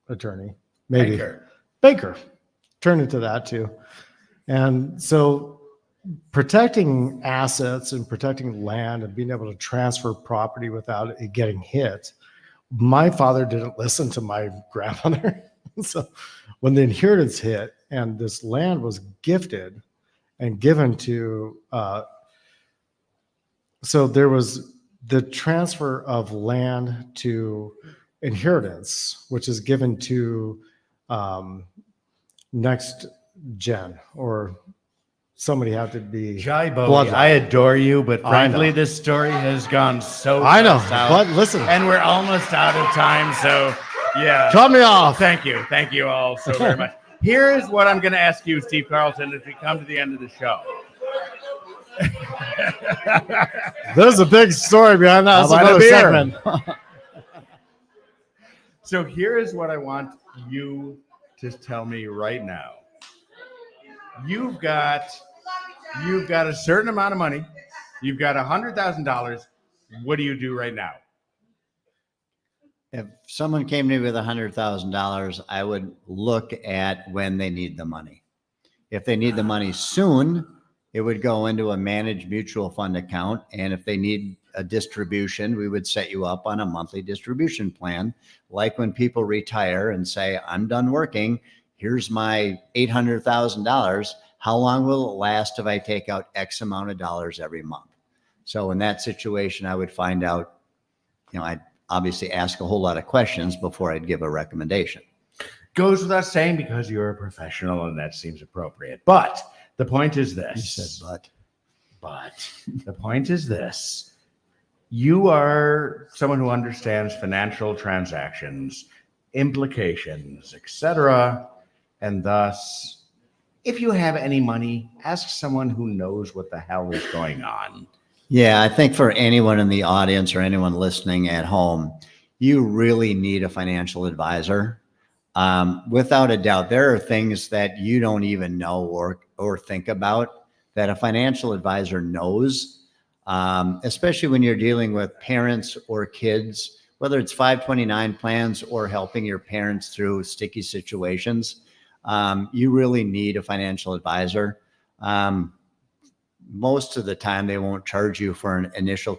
[SPEAKER 2] attorney, maybe
[SPEAKER 1] Baker.
[SPEAKER 2] Baker turned into that too. And so protecting assets and protecting land and being able to transfer property without it getting hit. My father didn't listen to my grandmother. So when the inheritance hit and this land was gifted and given to, so there was the transfer of land to inheritance, which is given to next gen, or somebody had to be.
[SPEAKER 1] Jai Bowie,
[SPEAKER 2] bloodline.
[SPEAKER 1] I adore you, but
[SPEAKER 2] I
[SPEAKER 1] frankly,
[SPEAKER 2] know.
[SPEAKER 1] this story has gone so
[SPEAKER 2] I know,
[SPEAKER 1] south,
[SPEAKER 2] but listen,
[SPEAKER 1] and we're almost out of time. So, yeah.
[SPEAKER 2] cut me off.
[SPEAKER 1] Thank you all so very much. Here is what I'm going to ask you, Steve Carlton, as we come to the end of the show.
[SPEAKER 2] There's a big story behind that. That's
[SPEAKER 1] How about a
[SPEAKER 2] another
[SPEAKER 1] beer?
[SPEAKER 2] segment.
[SPEAKER 1] So here is what I want you to tell me right now. You've got a certain amount of money. You've got $100,000. What do you do right now?
[SPEAKER 5] If someone came to me with $100,000, I would look at when they need the money. If they need the money soon, it would go into a managed mutual fund account. And if they need a distribution, we would set you up on a monthly distribution plan. Like when people retire and say, I'm done working, here's my $800,000. How long will it last if I take out X amount of dollars every month? So in that situation, I would find out, I'd obviously ask a whole lot of questions before I'd give a recommendation.
[SPEAKER 1] Goes without saying because you're a professional and that seems appropriate. But the point is this.
[SPEAKER 5] You said,
[SPEAKER 1] But the point is this. You are someone who understands financial transactions, implications, etc. And thus, if you have any money, ask someone who knows what the hell is going on.
[SPEAKER 5] Yeah, I think for anyone in the audience or anyone listening at home, you really need a financial advisor. Without a doubt, there are things that you don't even know or think about that a financial advisor knows, especially when you're dealing with parents or kids, whether it's 529 plans or helping your parents through sticky situations. You really need a financial advisor. Most of the time, they won't charge you for an initial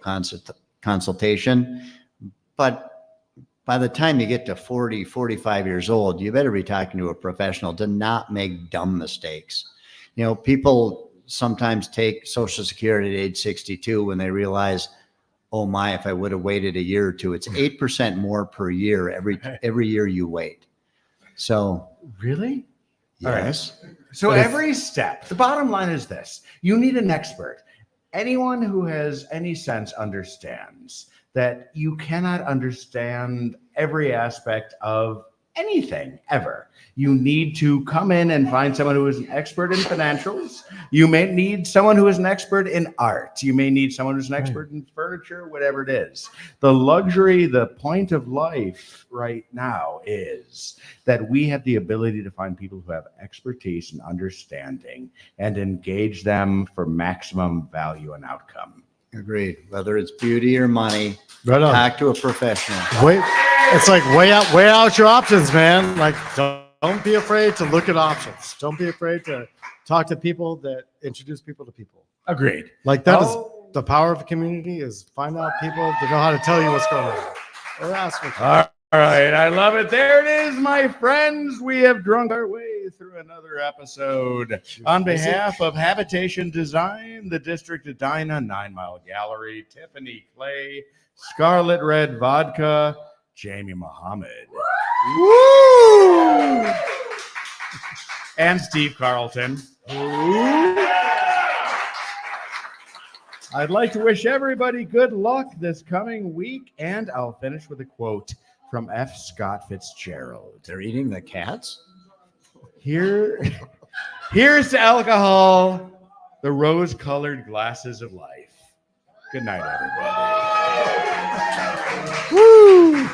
[SPEAKER 5] consultation, but by the time you get to 40, 45 years old, you better be talking to a professional to not make dumb mistakes. People sometimes take Social Security at age 62 when they realize, oh my, if I would have waited a year or two, it's 8% more per year every year you wait. So
[SPEAKER 1] Really?
[SPEAKER 5] yes.
[SPEAKER 1] So every step, the bottom line is this. You need an expert. Anyone who has any sense understands that you cannot understand every aspect of anything ever. You need to come in and find someone who is an expert in financials. You may need someone who is an expert in art. You may need someone who's an expert in furniture, whatever it is. The luxury, the point of life right now is that we have the ability to find people who have expertise and understanding and engage them for maximum value and outcome.
[SPEAKER 5] Agreed. Whether it's beauty or money,
[SPEAKER 2] Right on.
[SPEAKER 5] talk to a professional.
[SPEAKER 2] It's like weigh out your options, man. Like don't be afraid to look at options. Don't be afraid to talk to people that introduce people to people.
[SPEAKER 1] Agreed.
[SPEAKER 2] Like that is
[SPEAKER 1] Oh.
[SPEAKER 2] the power of a community, is find out people that know how to tell you what's going on. Or ask for
[SPEAKER 1] All right, I love it. There it is, my friends. We have drunk our way through another episode. On behalf of Habitation Design, the District Edina, 9 Mile Gallery, Tiffany Clay, Scarlet Red Vodka, Jamie Muhammad. Woo! And Steve Carlton. I'd like to wish everybody good luck this coming week, and I'll finish with a quote from F. Scott Fitzgerald.
[SPEAKER 5] They're eating the cats?
[SPEAKER 1] Here's to alcohol, the rose-colored glasses of life. Good night, everybody. Woo!